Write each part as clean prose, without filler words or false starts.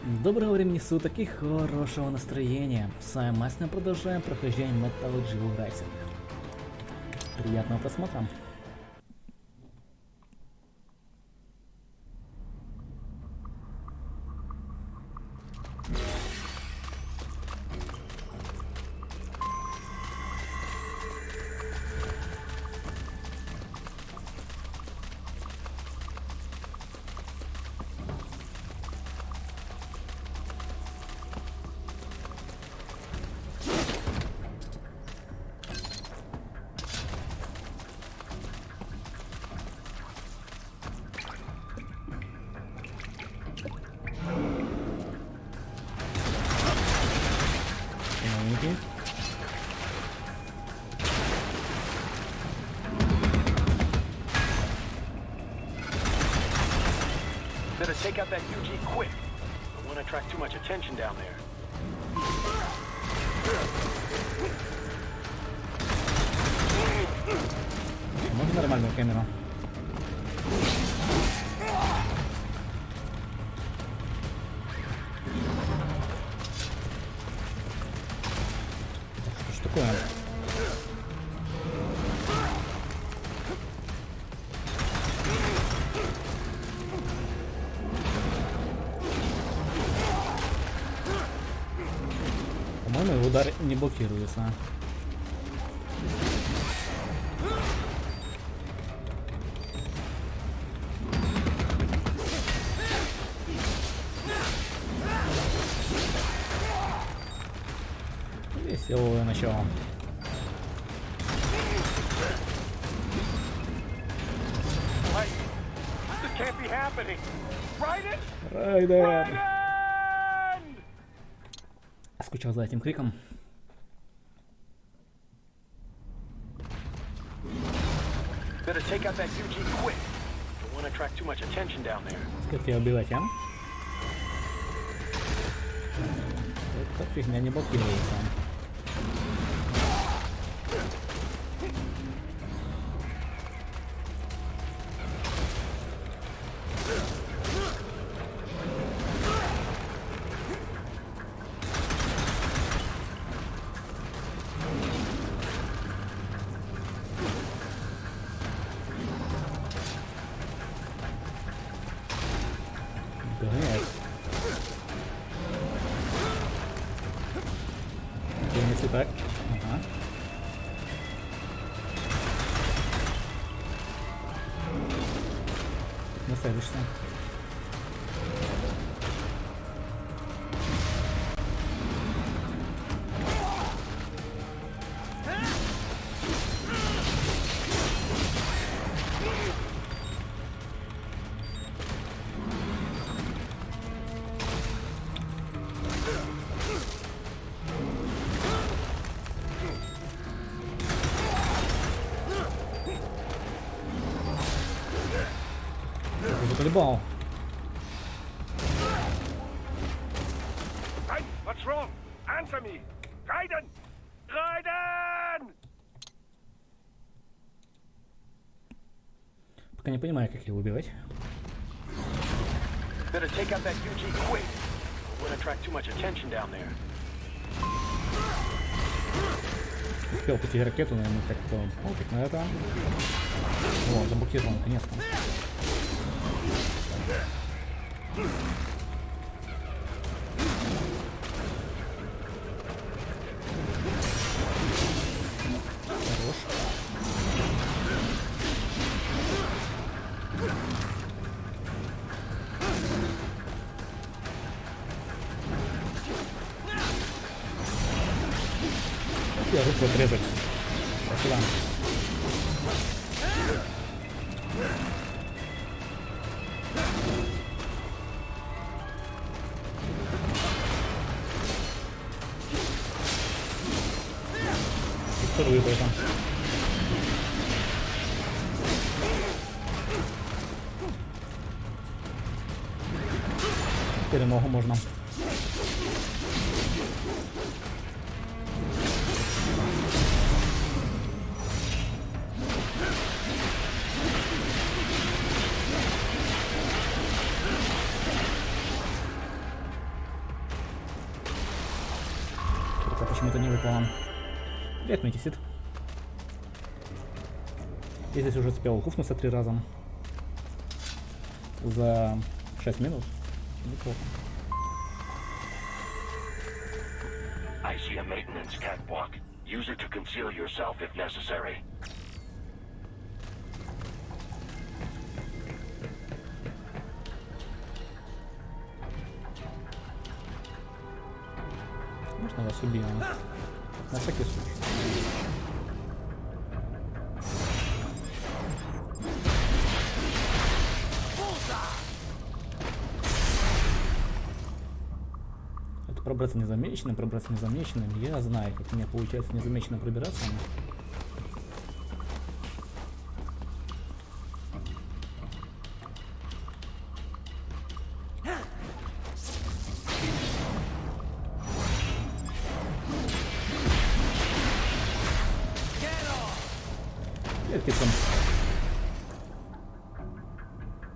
Доброго времени суток и хорошего настроения. С вами мы продолжаем прохождение металлургии. Приятного просмотра. Better take out that UG quick. Don't want to attract too much attention down there. Можно нормальную камеру? Что ж такое? По-моему, удар не блокируется. Веселое начало. Райден! Скучал за этим криком. Как тебя убивать, а? Эта фигня не блокируется. Если так. Ага. Насадишься. Заколебал. What's wrong? Answer me. Raiden! Raiden! Пока не понимаю, как его убивать. Better take out that UG quick. Won't attract too much attention down there. Успел пустить ракету, наверное, так-то пофиг на это. О, заблокировал наконец-то. Хорош. Я руку отрезать. Сюда. Вторую это. Теперь ногу можно. пополам. Привет, Метисит. Я здесь уже успел хуфнуться 3 раза. За 6 минут. Неплохо. I see a maintenance catwalk. Use it to conceal yourself if necessary. Можно вас убить? На всякий случай. Это пробраться незамеченным. Я знаю, как мне получается незамеченно пробираться.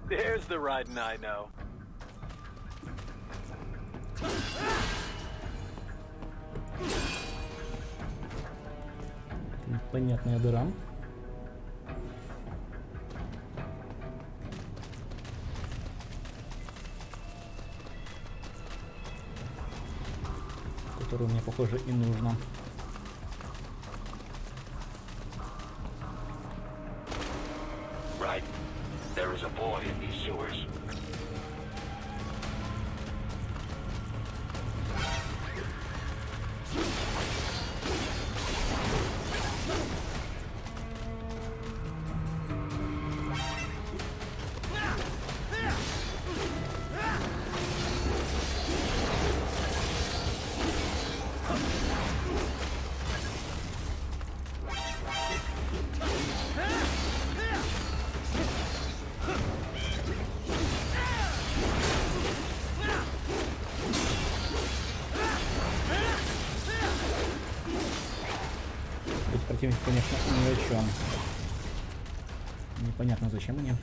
There's the riding I know. Понятная дыра. Которую мне, похоже, и нужно. Right. There is a void in these sewers. Противники, конечно, ни о чем. Непонятно, зачем они.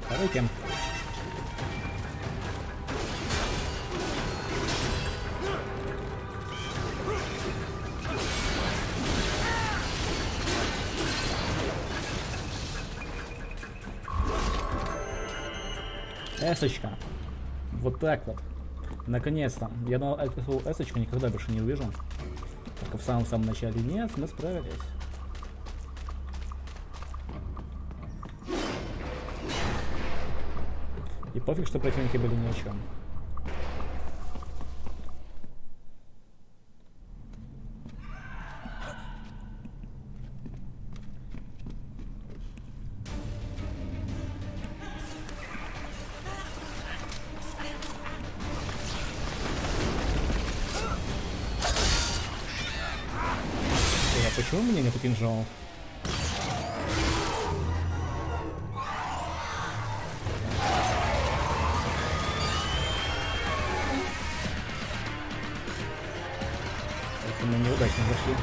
Давайте. Эсочка. Вот так вот. Наконец-то. Я думал, эту эсочку никогда больше не увижу. Только в самом начале. Нет, мы справились. И пофиг, что противники были ни о чем. Почему мне нету кинжалов? Это мы неудачно зашли.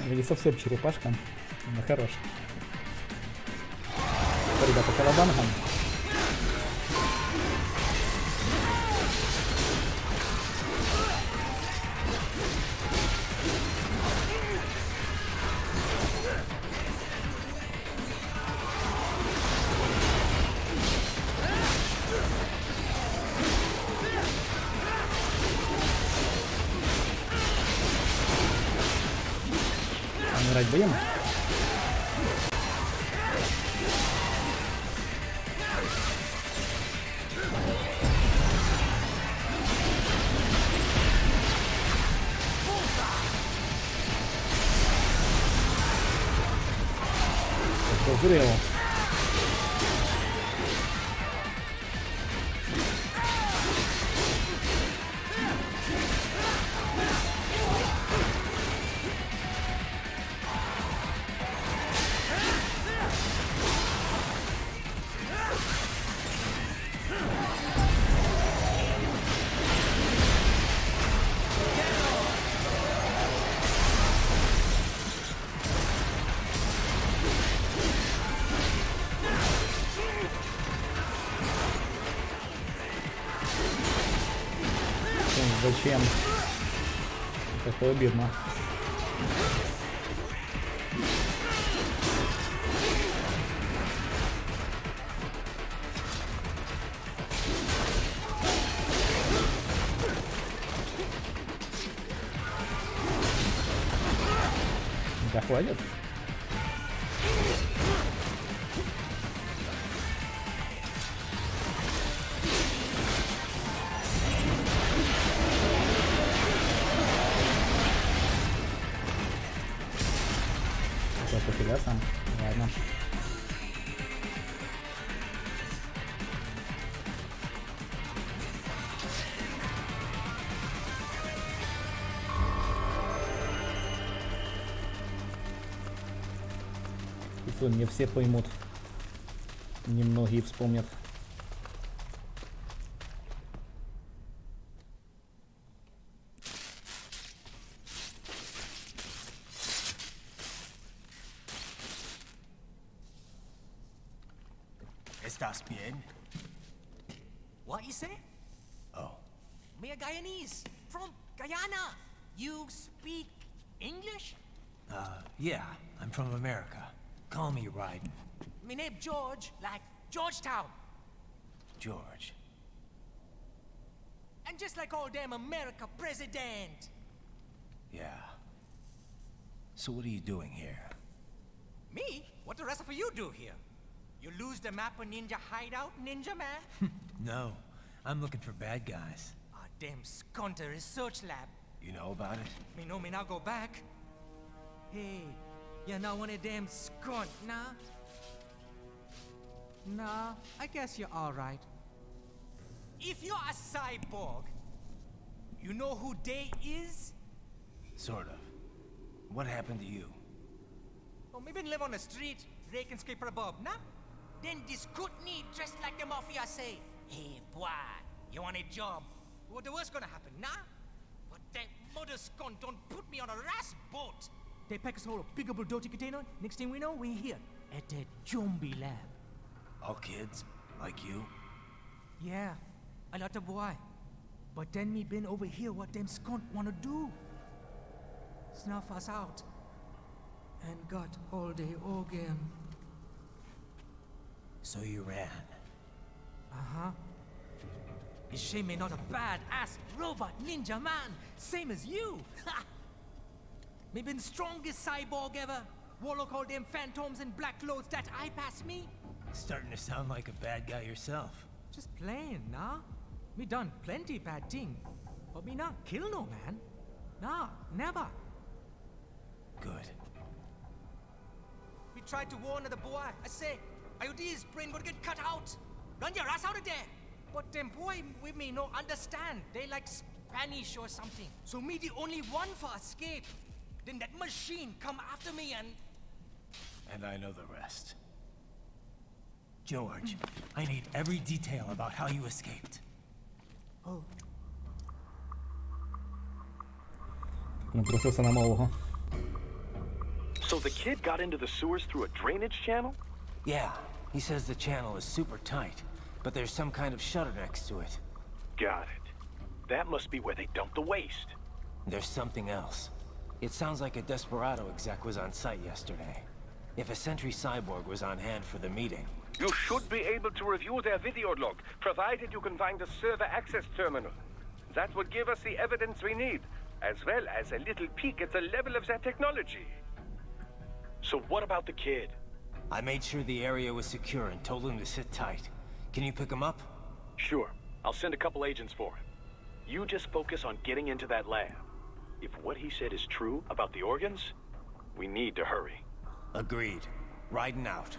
Не совсем черепашка, но хорош. Ребята, колобангом. Умирать будем? Зрело. Зачем? Это обидно. Да хватит? Что, пофига сам? Ладно. Не все поймут, немногие вспомнят. ¿Estás bien? What you say? Oh, Me a Guyanese from Guyana. You speak English? yeah, I'm from America. Call me Ryden. Me name George, like Georgetown. George. And just like all damn America president. Yeah. So what are you doing here? Me? What the rest of you do here? You lose the map of Ninja Hideout, Ninja Man? No, I'm looking for bad guys. Ah, damn skunter research lab. You know about it? Me know me now go back. Hey, you're not one of them skunt, nah? Nah, I guess you're alright. If you're a cyborg, you know who they is? Sort of. What happened to you? Oh, me been live on the street, rake and scrape for a bob, nah? Then this kootenai dressed like the mafia say, hey boy, you want a job? What the worst gonna happen, nah? But that mother skunt don't put me on a ras boat. They pack us whole a big old dirty container. Next thing we know, we're here at that zombie lab. All kids? Like you? Yeah, a lot of boy. But then me been over here what them skunt wanna do. Snuff us out. And got all the organ. So you ran. Uh-huh. Is shame me not a bad-ass robot ninja man, same as you. Ha! Me been strongest cyborg ever. Warlock all them phantoms in black clothes that eye pass me. Starting to sound like a bad guy yourself. Just playing, nah? Me done plenty bad thing. But me not kill no man. Nah, never. Good. We tried to warn the boy. I say, IOD's brain would get cut out. Run your ass out of there. But them boy with me no understand. They like Spanish or something. So me the only one for escape. Then that machine come after me and... And I know the rest. George, I need every detail about how you escaped. Oh. Напросился на нового. So the kid got into the sewers through a drainage channel? Yeah, he says the channel is super tight, but there's some kind of shutter next to it. Got it. That must be where they dump the waste. There's something else. It sounds like a Desperado exec was on site yesterday. If a Sentry Cyborg was on hand for the meeting. You should be able to review their video log, provided you can find a server access terminal. That would give us the evidence we need, as well as a little peek at the level of their technology. So what about the kid? I made sure the area was secure and told him to sit tight. Can you pick him up? Sure. I'll send a couple agents for him. You just focus on getting into that lab. If what he said is true about the organs, we need to hurry. Agreed. Riding out.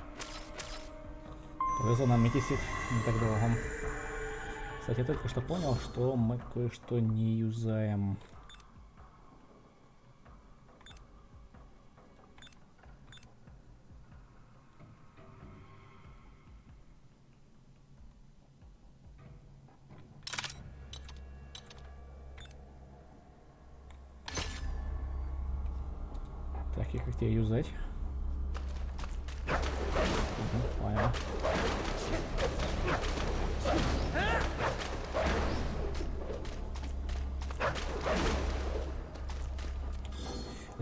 Повезло нам метисит не так долго. Кстати, я только что понял, что мы кое-что не юзаем. Так, и как тебе юзать? Понял.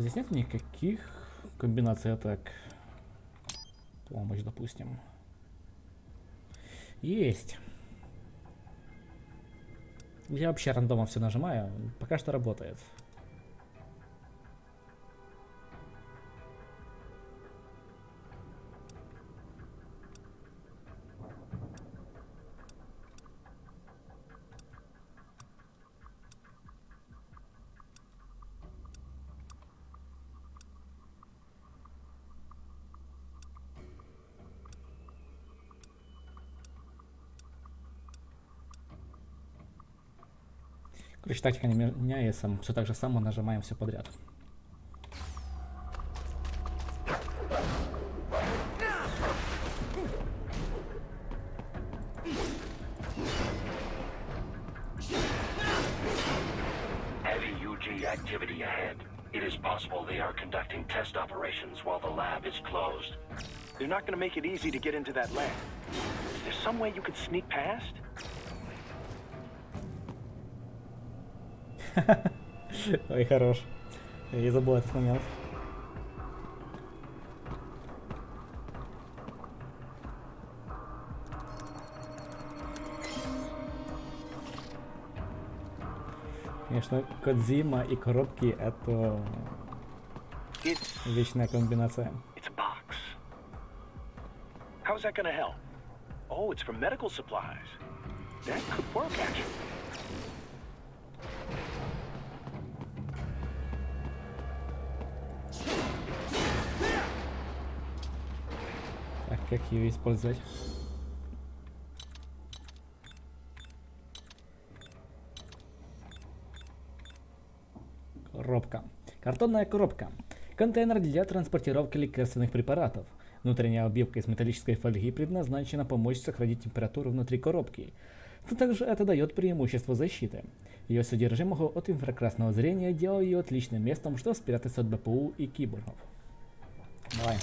Здесь нет никаких комбинаций атак. Помощь, допустим. Есть. Я вообще рандомом все нажимаю. Пока что работает. Короче, тактика не меняется, все так же само нажимаем все подряд. Heavy UG activity ahead. It is possible they are conducting test operations while the lab is closed. They're not gonna make it easy to get into that lab. Is there some way you could sneak past? Ой, хорош. Я забыл этот момент. Конечно, Кодзима и коробки — это вечная комбинация. It's a box. How's that gonna help? Oh, it's for medical supplies. That could work, actually. Так, как ее использовать? Коробка. Картонная коробка. Контейнер для транспортировки лекарственных препаратов. Внутренняя обивка из металлической фольги предназначена помочь сохранить температуру внутри коробки. Но также это дает преимущество защиты. Ее содержимое от инфракрасного зрения делает ее отличным местом, чтобы спрятаться от БПУ и киборгов. Давай.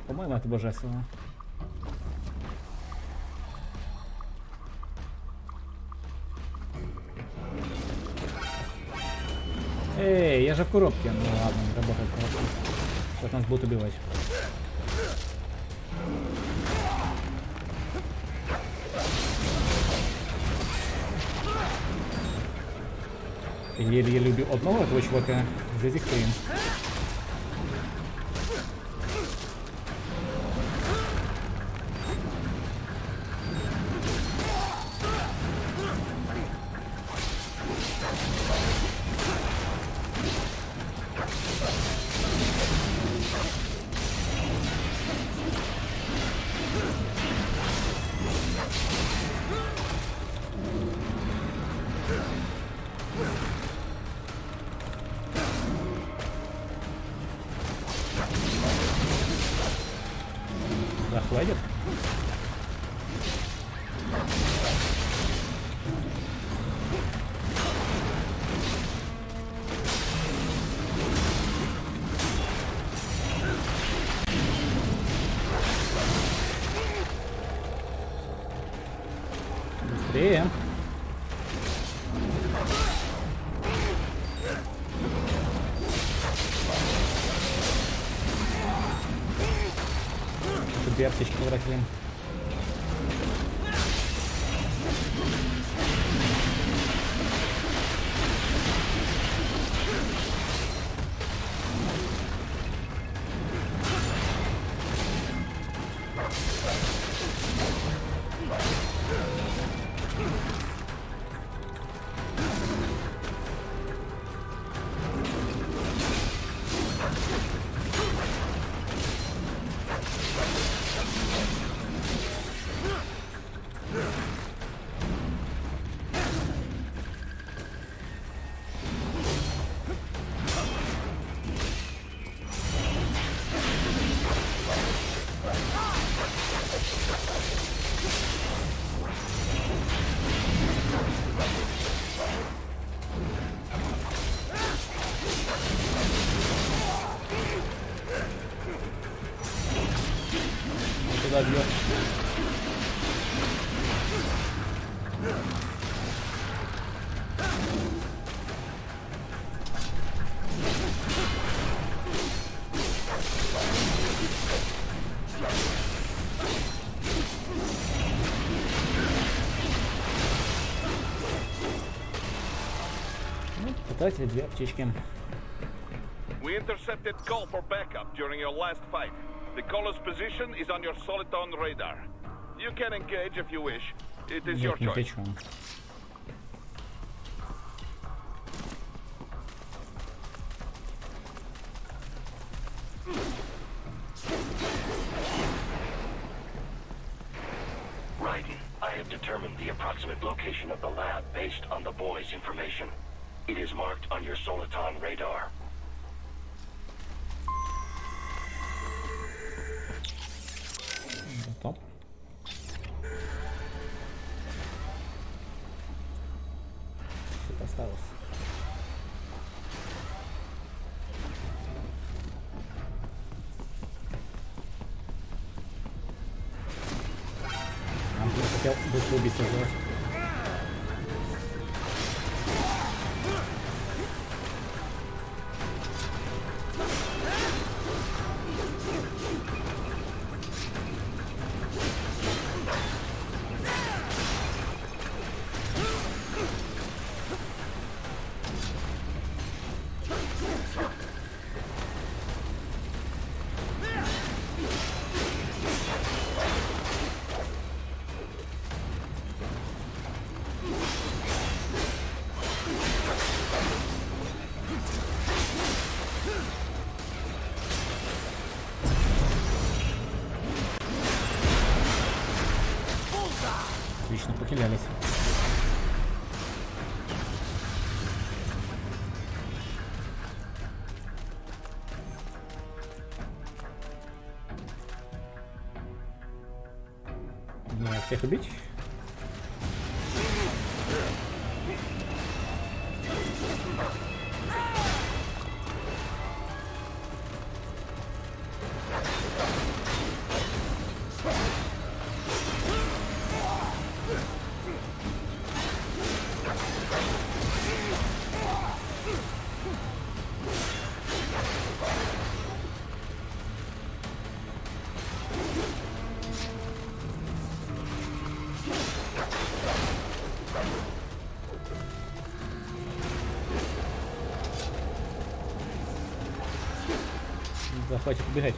По-моему, это божественно. Эй, я же в коробке. Ну ладно, не работает коробка. Сейчас нас будут убивать. Еле-еле убил одного этого чувака. Здесь их хрен. Захватит? Быстрее. Две аптечки потратили. подъем. Ну, потратили 2 аптечки. We intercepted call for backup during your last fight. The caller's position is on your soliton radar. You can engage if you wish. It is your Нет, не choice. течу. Raiden, I have determined the approximate location of the lab based on the boy's information. It is marked on your soliton radar. Готов. Что-то осталось. Я хотел быстро убиться за вас. Отлично, похилялись. Мне всех убить? Да, хватит убегать.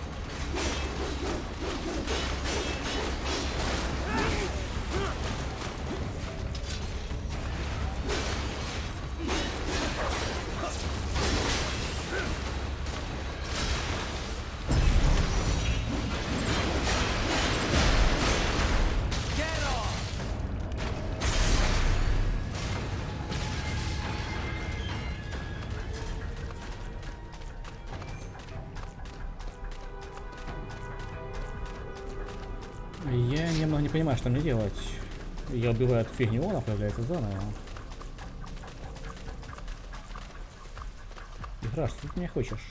Я немного не понимаю, что мне делать. Я убиваю эту фигню, она появляется заново. Игра, что ты мне хочешь?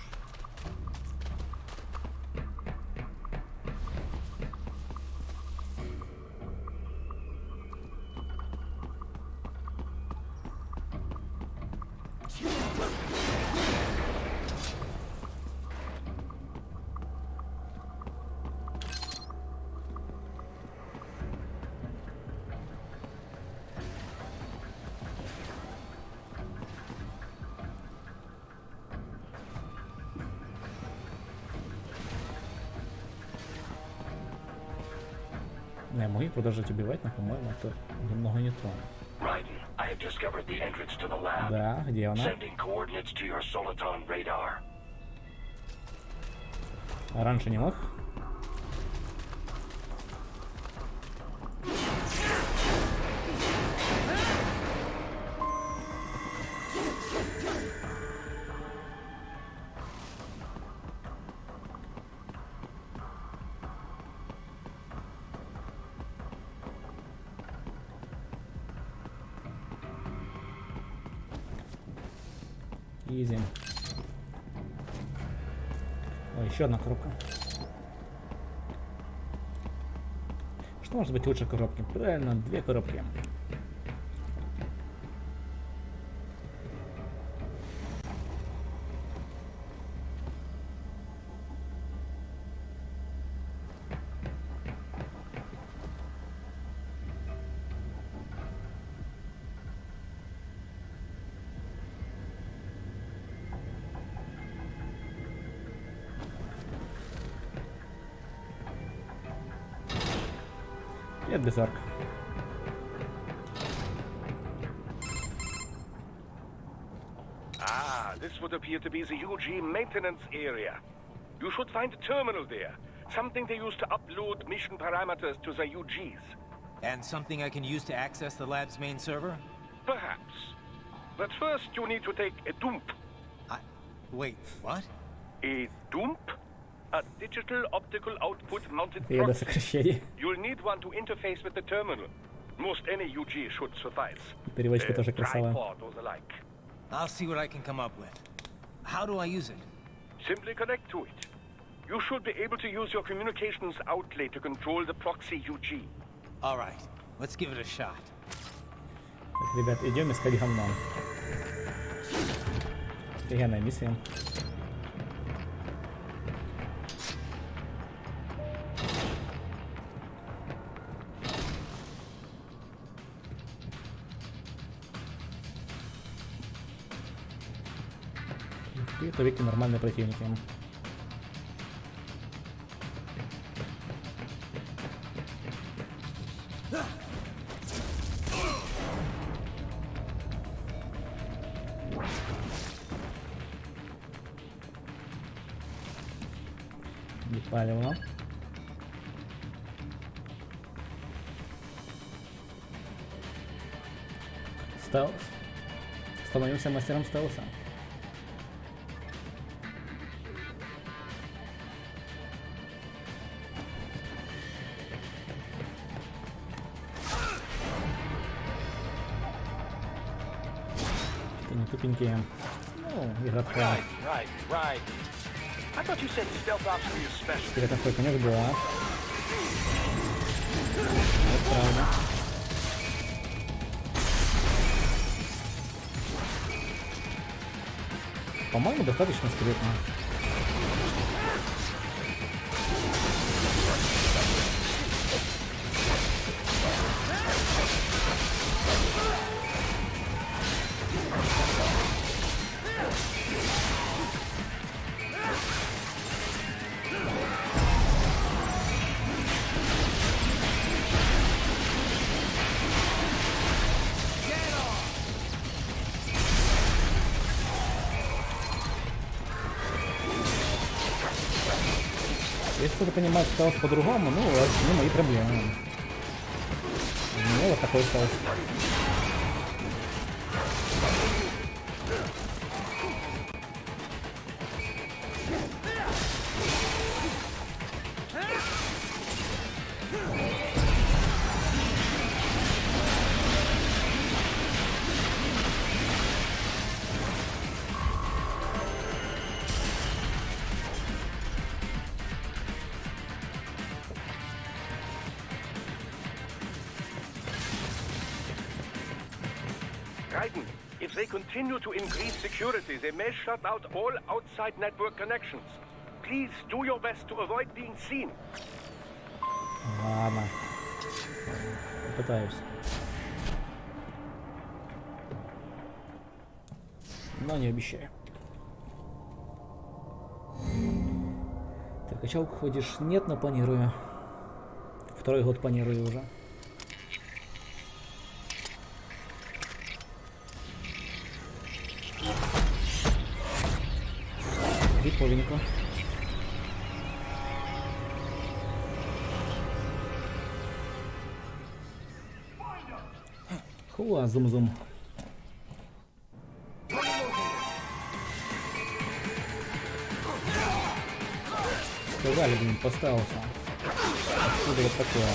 Я могу продолжать убивать, но, по-моему, это немного не то. Raiden, I have discovered the entrance to the lab. Да, где она? Sending coordinates to your soliton radar. А раньше не мог? Изи. О, еще одна коробка. Что может быть лучше коробки? Правильно, 2 коробки. Привет, Безорг. Ah, this would appear to be the UG maintenance area. You should find a terminal there. Something they use to upload mission parameters to the UGs. And something I can use to access the lab's main server? Perhaps. But first you need to take a dump. Wait, what? A dump? A digital optical output mounted Я до proxy. сокращения. You'll need one to interface with the terminal. Most any UG should suffice. Переводчика тоже красавая. Tripod or the like. I'll see what I can come up with. How do I use it? Simply connect to it. You should be able to use your communications outlet to control the proxy UG. All right, let's give it a shot. Так, ребят, идем искать говно. Офигенная миссия. Это веки нормальные противники. Палево. Стелс. Становимся мастером стелса. Это не тупенькие. Ну, игра такая. Right. I thought you said stealth ops were your special. Теперь такой конек, да. Вот правда. По-моему, достаточно скрытно. Если кто-то понимает стелс по-другому, ну, это не мои проблемы. У меня вот такой стелс. Raiden, if they continue to increase security, they may shut out all outside network connections. Please do your best to avoid being seen. Ладно. Попытаюсь. Но не обещаю. Ты в качалку ходишь? Нет, но планирую. Второй год планирую уже. Диповенько. Хуа, зум-зум. Сказали, блин, поставился. Откуда вот такое?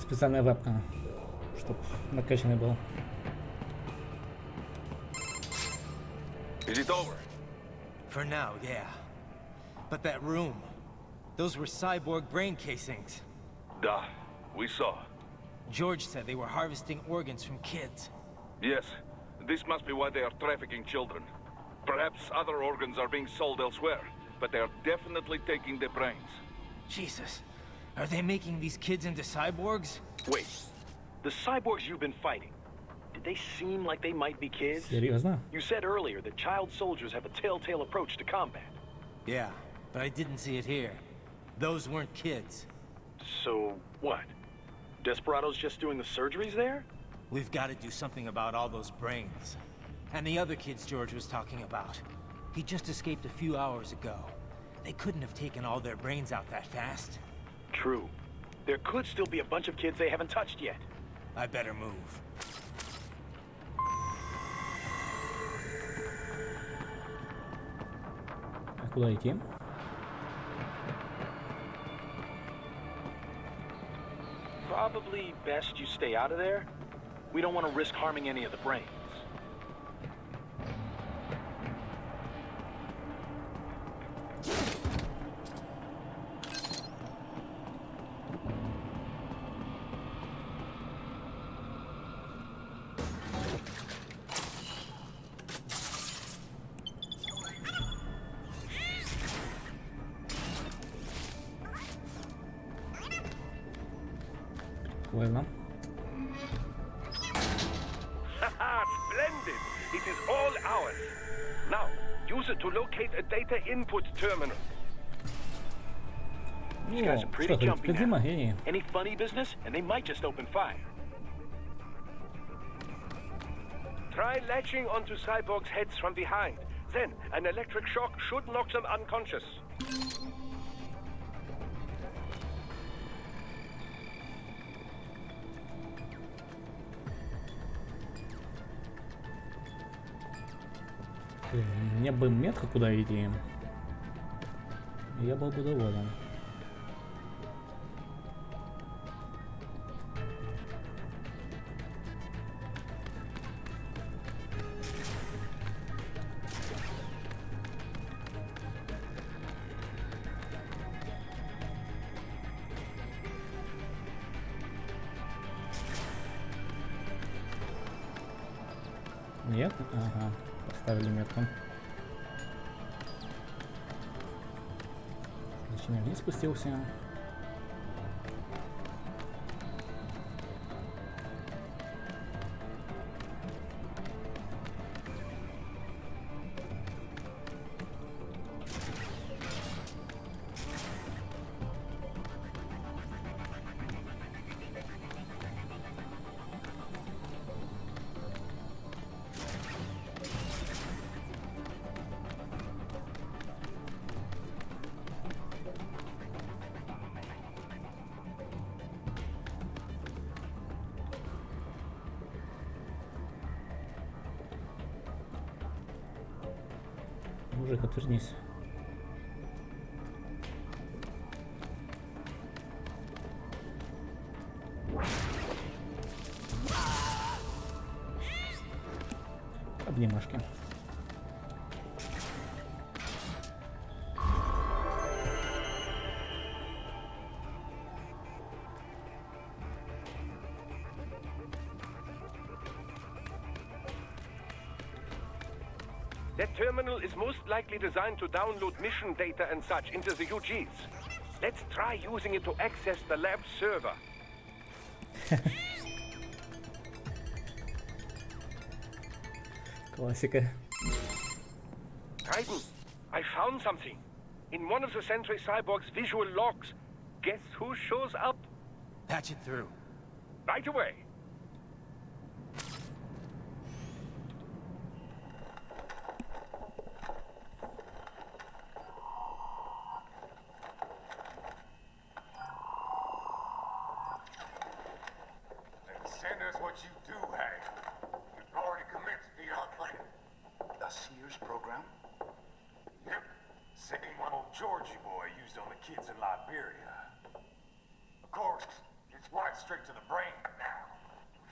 Специальная вебка, чтоб накачанный был. Is it over? For now, yeah. But that room, those were cyborg brain casings. Da, we saw. George said they were harvesting organs from kids. Yes, this must be why they are trafficking children. Perhaps other organs are being sold elsewhere, but they are definitely taking the brains. Jesus, are they making these kids into cyborgs? Wait, the cyborgs you've been fighting, did they seem like they might be kids? Серьезно? You said earlier that child soldiers have a telltale approach to combat. Yeah, but I didn't see it here. Those weren't kids. So, what? Desperados just doing the surgeries there? We've got to do something about all those brains. And the other kids George was talking about. He just escaped a few hours ago. They couldn't have taken all their brains out that fast. True. There could still be a bunch of kids they haven't touched yet. I better move. А куда идти? Probably best you stay out of there. We don't want to risk harming any of the brains. Прикольно. Haha, splendid! It is all ours. Now, use it to locate a data input terminal. These guys are О, pretty что, jumpy предзима, now. гений. Any funny business, and they might just open fire. Try latching onto cyborgs' heads from behind. Then, an electric shock should knock them unconscious. Мне бы метка куда идти. Я был бы доволен. Нет? Ага. Поставили метку. Зачем я вниз спустился? Мужик, отвернись. Обнимашки. That terminal is most likely designed to download mission data and such into the UGs. Let's try using it to access the lab server. Классика. Titan, I found something. In one of the Sentry Cyborg's visual logs. Guess who shows up? Patch it through. Right away. Send us what you do have. We've already commenced the plan. A Sears program? Yep. Same one old Georgie boy used on the kids in Liberia. Of course, it's white right straight to the brain now.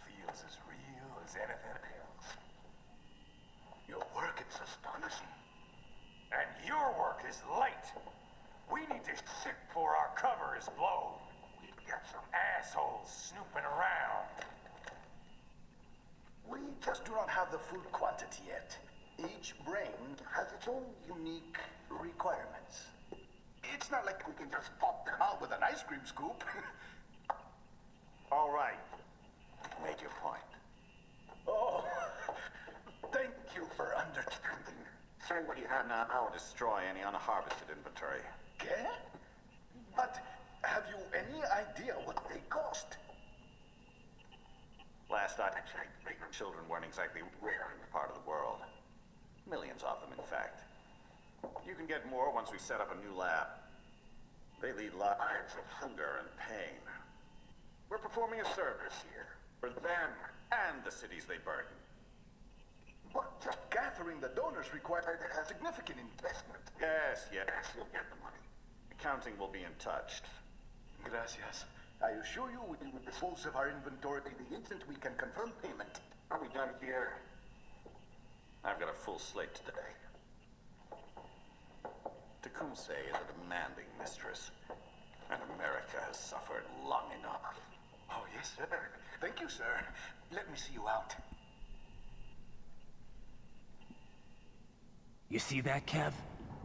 Feels as real as anything else. Your work is astonishing. And your work is light. We need to shit before our cover is blown. We've got some assholes snooping around. We just do not have the full quantity yet. Each brain has its own unique requirements. It's not like we can just pop them out with an ice cream scoop. All right. Make your point. Oh, thank you for understanding. Say what you have now or destroy any unharvested inventory. Okay? But have you any idea what they cost? Last I checked, children weren't exactly rare in the part of the world. Millions of them, in fact. You can get more once we set up a new lab. They lead lives of hunger and pain. We're performing a service here for them and the cities they burden. But just gathering the donors required a significant investment. Yes, you'll get the money. Accounting will be in touch. Gracias. I assure you we will dispose of our inventory the instant we can confirm payment. Are we done here? I've got a full slate today. Tecumseh is a demanding mistress, and America has suffered long enough. Oh, yes, sir. Thank you, sir. Let me see you out. You see that, Kev?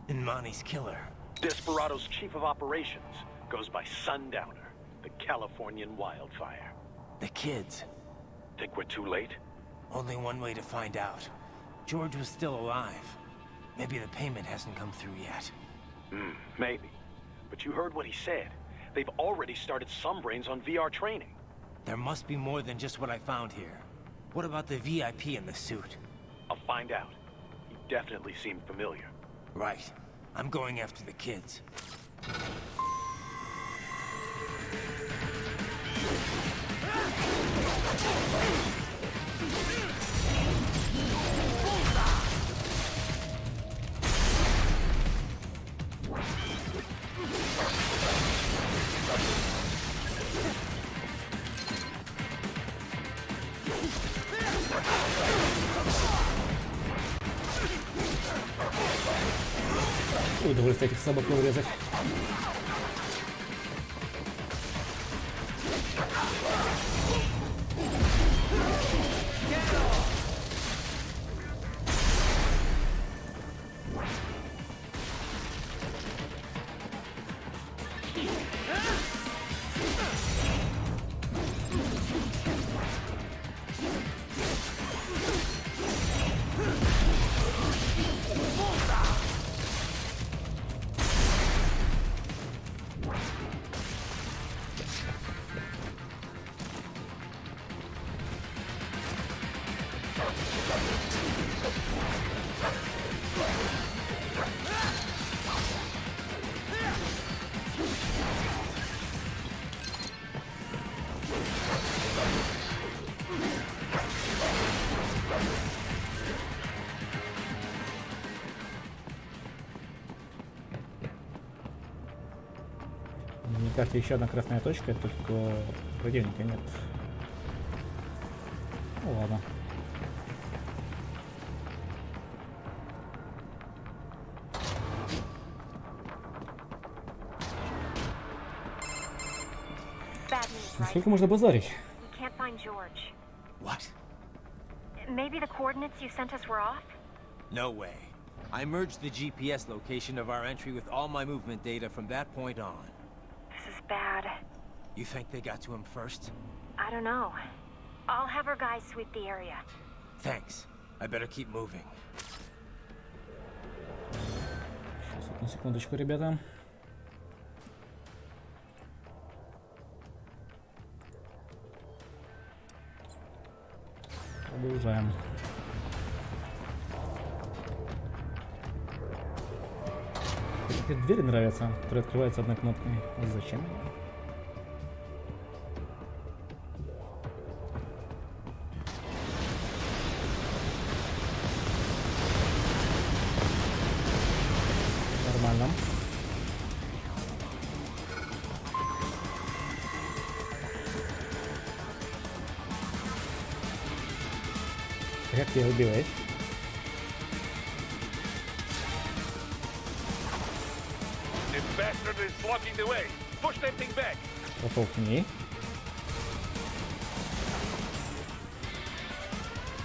Imani's killer. Desperado's chief of operations goes by Sundowner, the Californian wildfire. The kids. Think we're too late? Only one way to find out. George was still alive. Maybe the payment hasn't come through yet. Maybe. But you heard what he said. They've already started some brains on VR training. There must be more than just what I found here. What about the VIP in the suit? I'll find out. He definitely seemed familiar. Right. I'm going after the kids. Удовольствие этих собак урезать. На карте еще одна красная точка, только противника нет. Ну ладно. Сколько можно базарить? Can't find George. What? Maybe the coordinates you sent us were off? No way. I merged the GPS location of our entry with all my movement data from that point on. This is bad. You think they got to him first? I don't know. I'll have our guys sweep the area. Thanks. I better keep moving. Сейчас, одну секундочку, ребята. Продолжаем. Мне двери нравятся, которые открываются одной кнопкой. Зачем? Нормально. Как ты его убиваешь? This bastard is blocking the way. Push that thing back. Протолкни.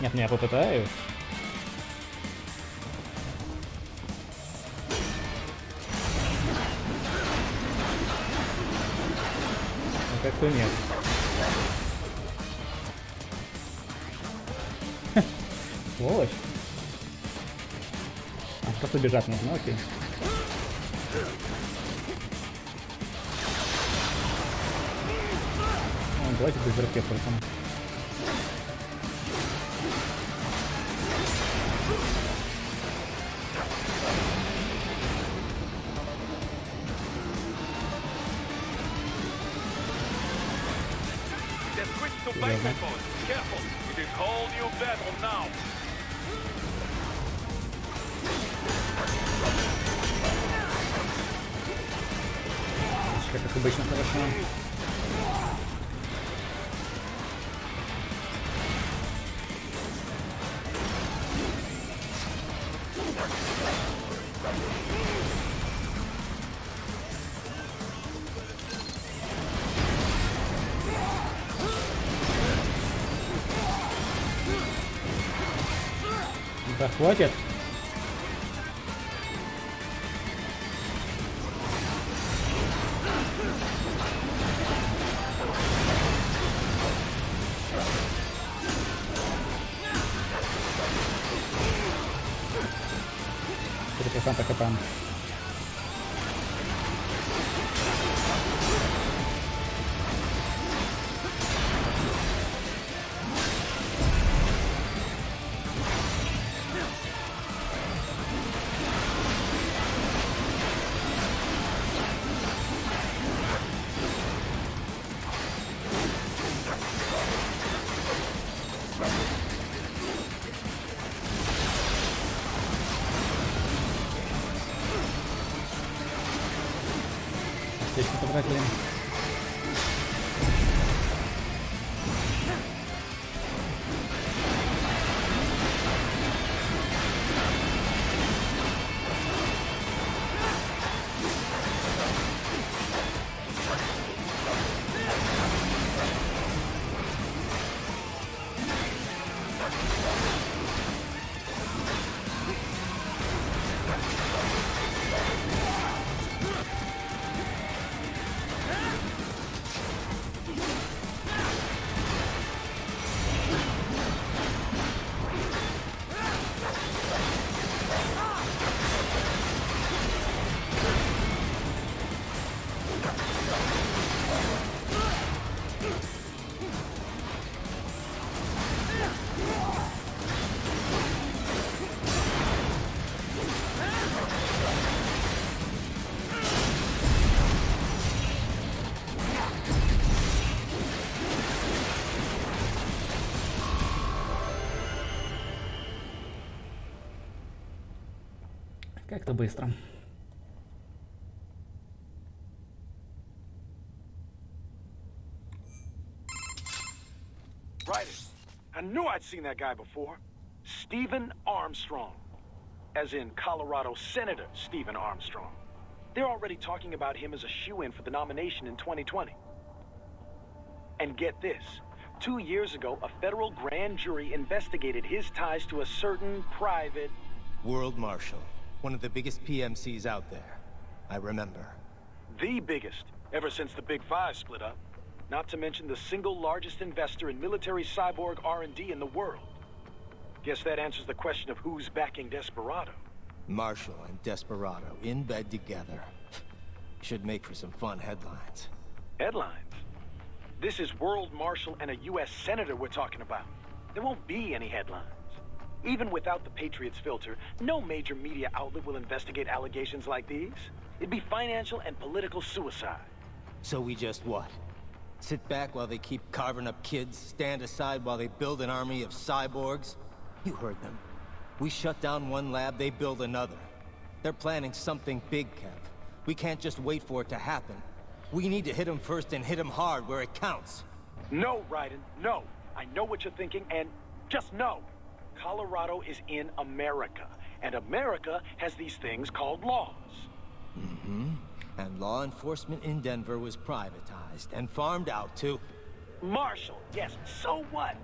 Нет, ну я попытаюсь. Ну как-то нет. Сволочь. А, просто бежать нужно, окей. Ну, давайте без ракет только. They're switched to bike mode. Careful. It is whole new battle now. Как обычно, хорошо. Да хватит. ХП. Отлично потратили. Как-то быстро. Right. I knew I'd seen that guy before. Stephen Armstrong. As in Colorado Senator Stephen Armstrong. They're already talking about him as a shoo-in for the nomination in 2020. And get this. 2 years ago, a federal grand jury investigated his ties to a certain private... World Marshal. One of the biggest PMCs out there. I remember. The biggest, ever since the Big Five split up. Not to mention the single largest investor in military cyborg R&D in the world. Guess that answers the question of who's backing Desperado. Marshall and Desperado in bed together. Should make for some fun headlines. Headlines? This is World Marshal and a U.S. Senator we're talking about. There won't be any headlines. Even without the Patriots filter, no major media outlet will investigate allegations like these. It'd be financial and political suicide. So we just what? Sit back while they keep carving up kids, stand aside while they build an army of cyborgs? You heard them. We shut down one lab, they build another. They're planning something big, Kev. We can't just wait for it to happen. We need to hit them first and hit them hard where it counts. No, Raiden, no. I know what you're thinking, and just no. Colorado is in America, and America has these things called laws. Mm-hmm. And law enforcement in Denver was privatized and farmed out to... Marshall, yes, so what?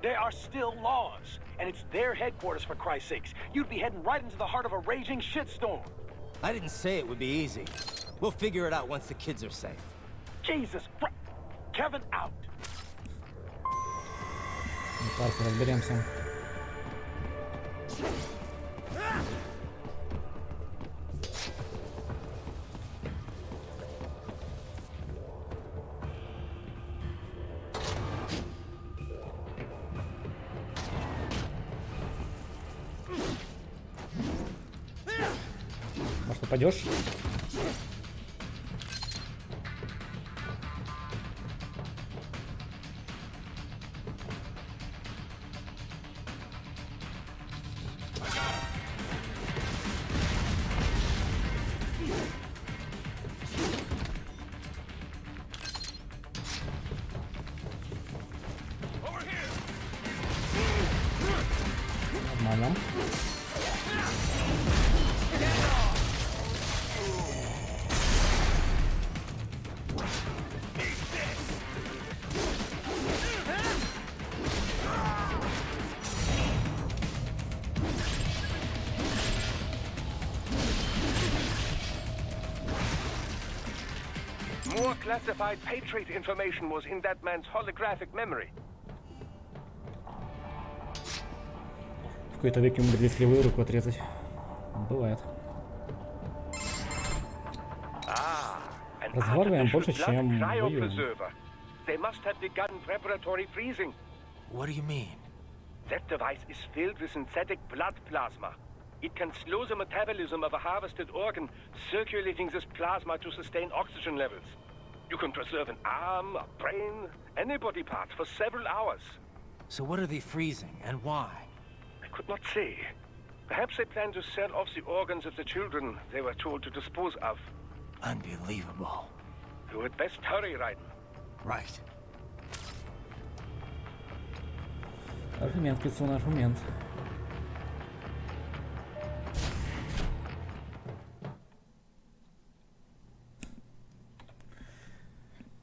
There are still laws, and it's their headquarters, for Christ's sakes. You'd be heading right into the heart of a raging shitstorm. I didn't say it would be easy. We'll figure it out once the kids are safe. Jesus Christ. Kevin out. Парки, разберемся. Может, упадешь? Нормально. More classified Patriot information was in that man's holographic memory. В какой-то веке умудрились левую руку отрезать. Бывает. Разговариваем больше, чем воюем. They must have begun preparatory freezing. What do you mean? That device is filled with synthetic blood plasma. It can slow the metabolism of a harvested organ, circulating this plasma to sustain oxygen levels. You can preserve an arm, a brain, any body part for several hours. So what are they freezing, and why? I could not say. Perhaps they plan to sell off the organs of the children they were told to dispose of. Unbelievable. You had best hurry, Raiden. Right. Аргумент, кицун, аргумент.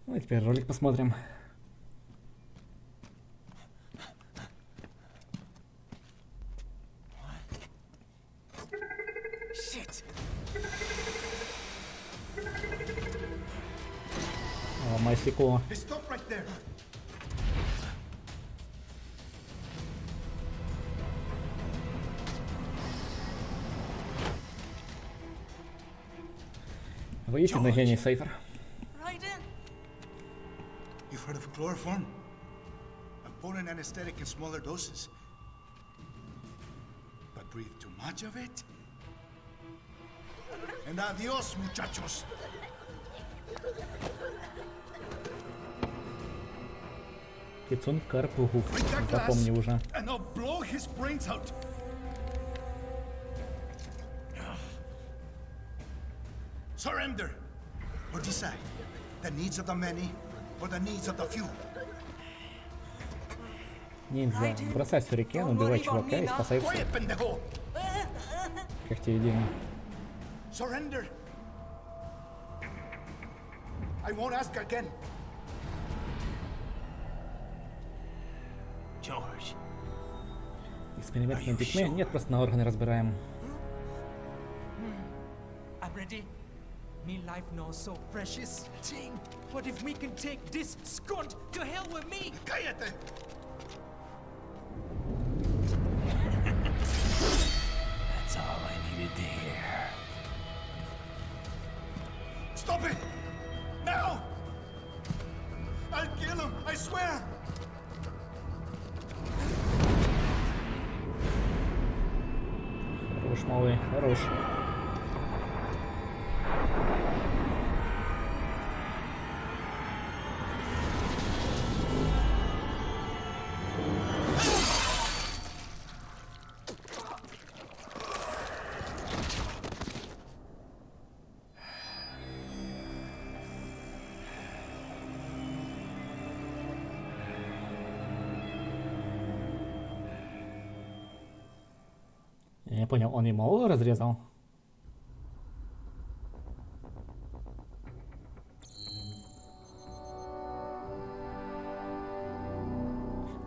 Ну и теперь ролик посмотрим. О, Майслико. Воистину гений Сейфер. You've heard of chloroform? A potent anesthetic in smaller doses. But breathe too much of it? And adios, muchachos! Кицун Карпугуф. Запомни уже. And I'll blow his brains out! Surrender! Or decide. The needs of the many or the needs of the few. Ниндзя. Бросай сюрикен, убивай чувака и спасай всех. Quiet, pendejo! Как тебе идея? Surrender! I won't ask again. George. Эксперимент над детьми? Нет, просто на органы разбираем. I'm ready. Me life now so precious. Ting, what if we can take this skunt to hell with me? Cállate! That's all I needed to hear. Stop it! Now! I'll kill him, I swear! Хорош, малый, хорош. не понял, он ему разрезал?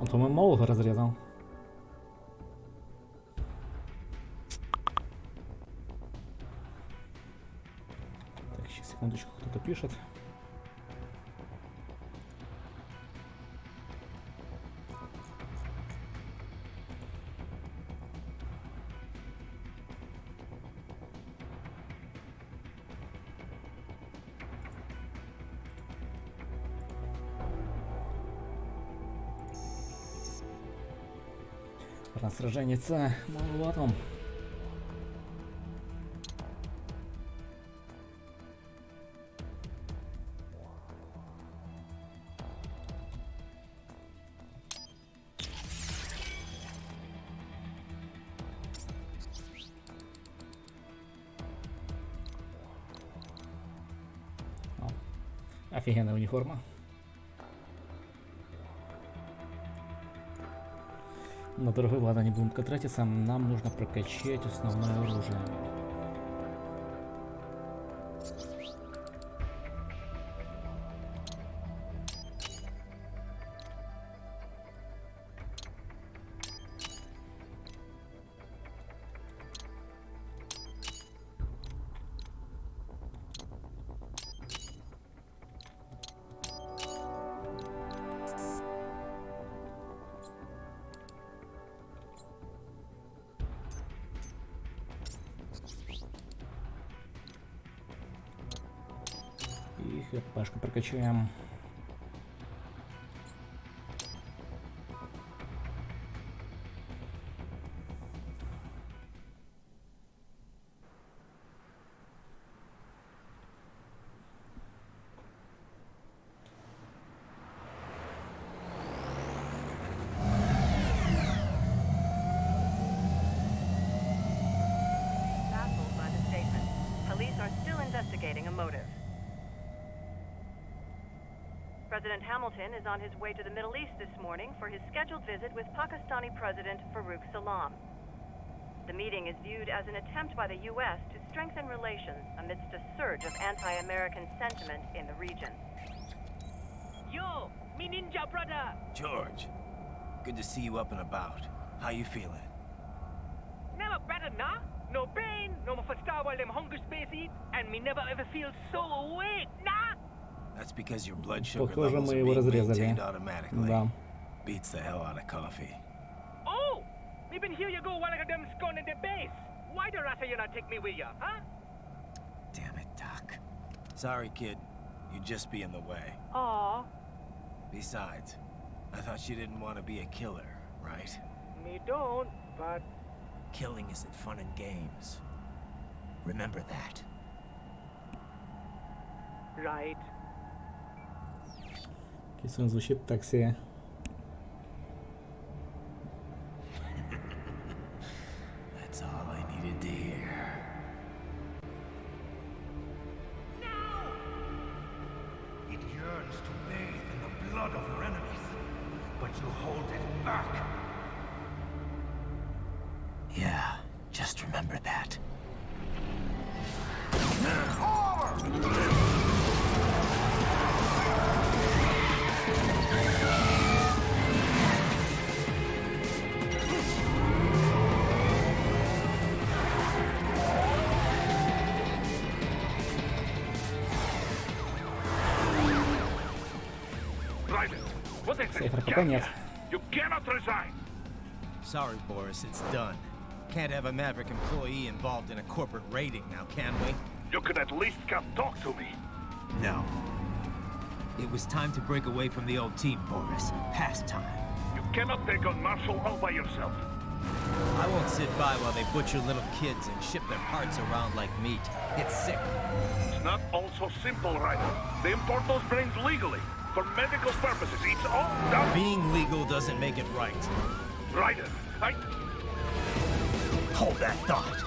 Он, по-моему, Молога разрезал. Так, сейчас, секундочку, кто-то пишет. Сраженница, вот он. Офигенная униформа. На дорогой, ладно, не будем тратиться, нам нужно прокачать основное оружие. И хпшку прокачаем. Baffled by the statement, police are still investigating a motive. President Hamilton is on his way to the Middle East this morning for his scheduled visit with Pakistani President Farouk Salam. The meeting is viewed as an attempt by the U.S. to strengthen relations amidst a surge of anti-American sentiment in the region. Yo, me ninja brother! George, good to see you up and about. How you feeling? Never better, nah? No pain, no more for star while them hunger space eat, and me never ever feel so awake, nah? That's because your blood sugar Похоже, levels мы are его being разрезали. maintained automatically. Да. Beats the hell out of coffee. Oh! Me been here you go while I got them scone in the base. Why the rasta you not take me with ya, huh? Damn it, Doc. Sorry, kid. You'd just be in the way. Aw, Besides, I thought you didn't want to be a killer, right? me don't, but... Killing isn't fun and games. Remember that. Right. Если он звучит так себе. That's all I needed to hear. It yearns to bathe in the blood of your enemies, but you hold it back. Yeah, just remember that. Private, what is it? Цифр пока нет. You cannot resign. Sorry, Boris, it's done. Can't have a Maverick employee involved in a corporate raiding now, can we? You could at least come talk to me. No. It was time to break away from the old team, Boris. Past time. You cannot take on Marshall all by yourself. I won't sit by while they butcher little kids and ship their parts around like meat. It's sick. It's not all so simple, Ryder. They import those brains legally. For medical purposes. It's all done. Being legal doesn't make it right. Ryder, I... Hold that thought.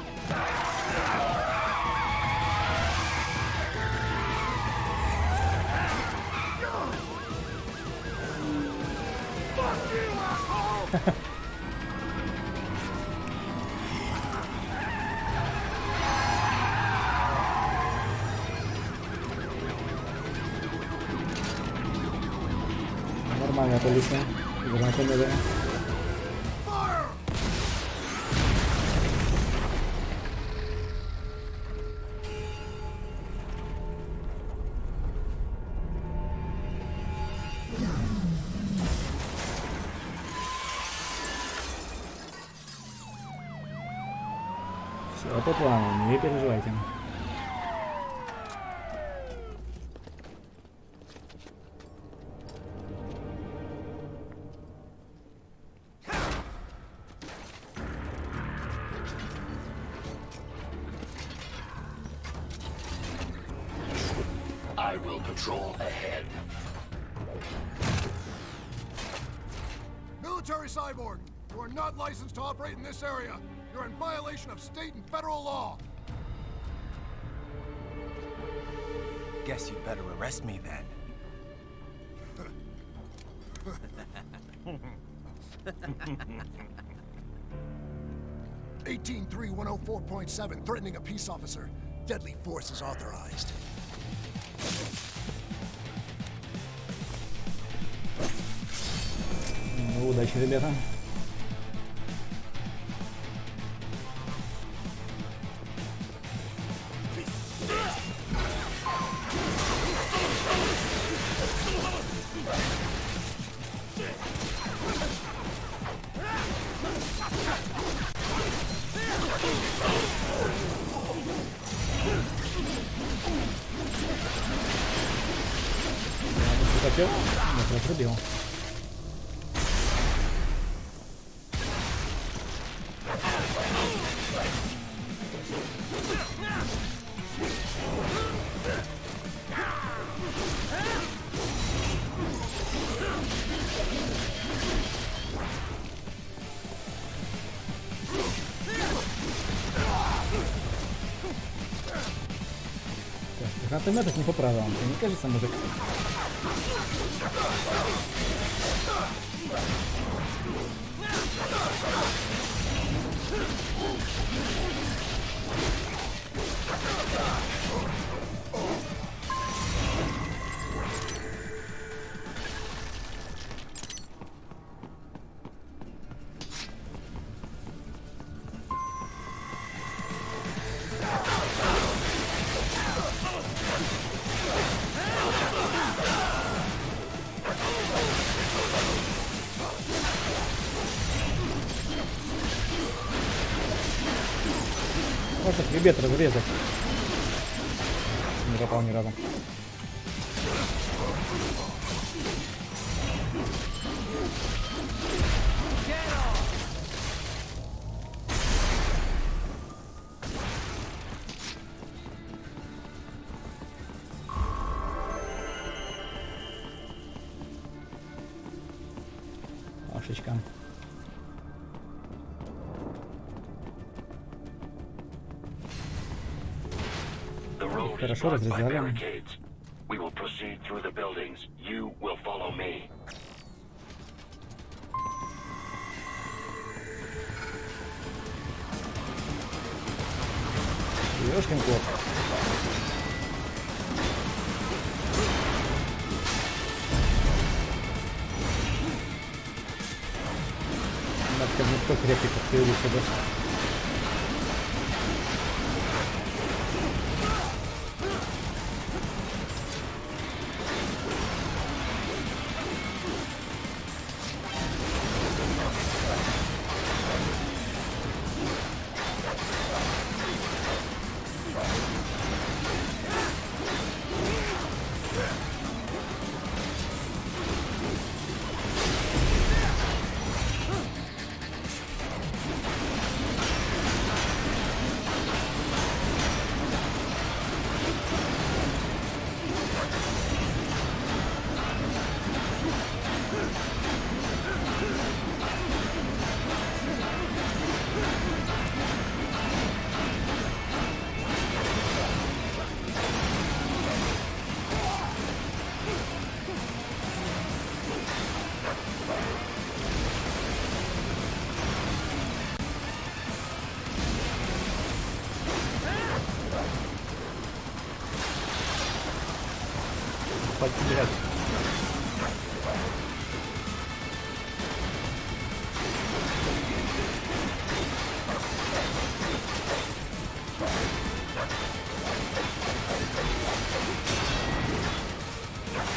Моя полиция. Знакомая. Все по плану, не переживайте. I will patrol ahead. Military cyborg, you are not licensed to operate in this area. You're in violation of state and federal law. Guess you better arrest me then. 183-104.7, threatening a peace officer. Deadly force is authorized. Ну, удачи, ребята. Хотел? Нет, разрубил. Гранатометов не по правилам, тебе не кажется, мужик? Можно хребет разрезать. Не попал ни разу. Ашечка. Хорошо разрезали. We will proceed through the buildings. You will follow me. Ёшкин кот. Надо как бы кто крепкий, как ты увидишь.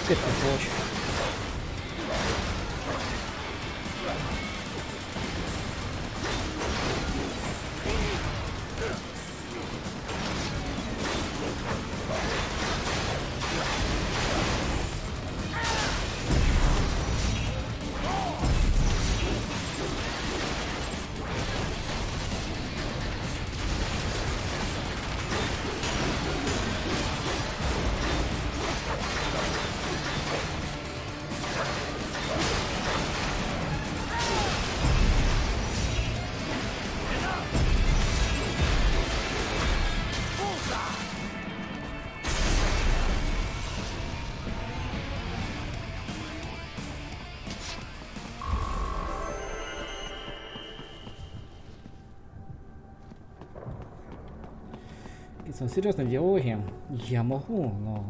Ты сволочь. Какие-то серьезные диалоги. Я могу, но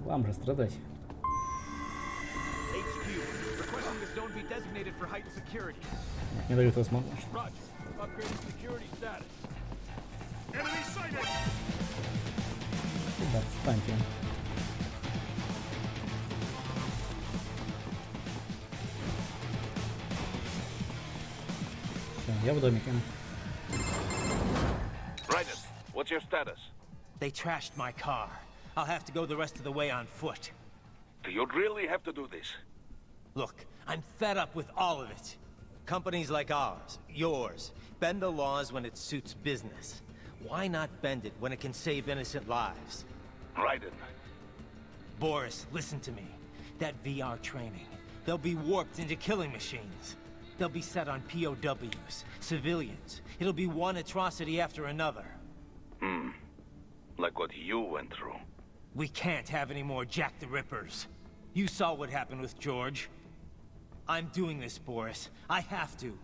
вам же страдать. Не дают возможность. Да, отстаньте. Все, я в домике. What's your status? They trashed my car. I'll have to go the rest of the way on foot. Do you really have to do this? Look, I'm fed up with all of it. Companies like ours, yours, bend the laws when it suits business. Why not bend it when it can save innocent lives? Raiden. Boris, listen to me. That VR training, they'll be warped into killing machines. They'll be set on POWs, civilians. It'll be one atrocity after another. Like what you went through. We can't have any more Jack the Rippers. You saw what happened with George. I'm doing this, Boris. I have to.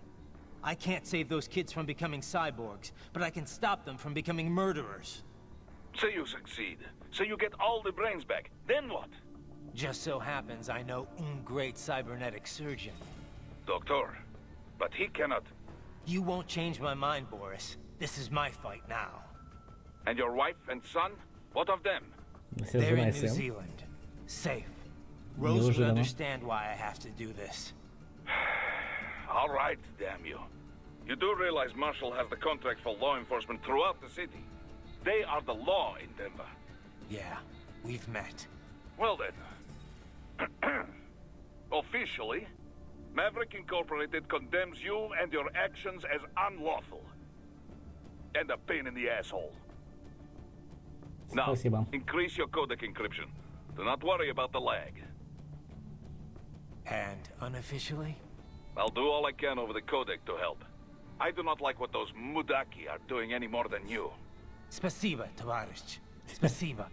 I can't save those kids from becoming cyborgs, but I can stop them from becoming murderers. Say you succeed. Say you get all the brains back. Then what? Just so happens I know great cybernetic surgeon. Doctor. But he cannot... You won't change my mind, Boris. This is my fight now. And your wife and son? What of them? They're in New Zealand. Safe. Rose would understand why I have to do this. All right, damn you. You do realize Marshall has the contract for law enforcement throughout the city. They are the law in Denver. Yeah, we've met. Well then. Officially, Maverick Incorporated condemns you and your actions as unlawful. And a pain in the asshole. Now, increase your codec encryption. Do not worry about the lag. And unofficially? I'll do all I can over the codec to help. I do not like what those Mudaki are doing any more than you. Спасибо, товарищ. Спасибо.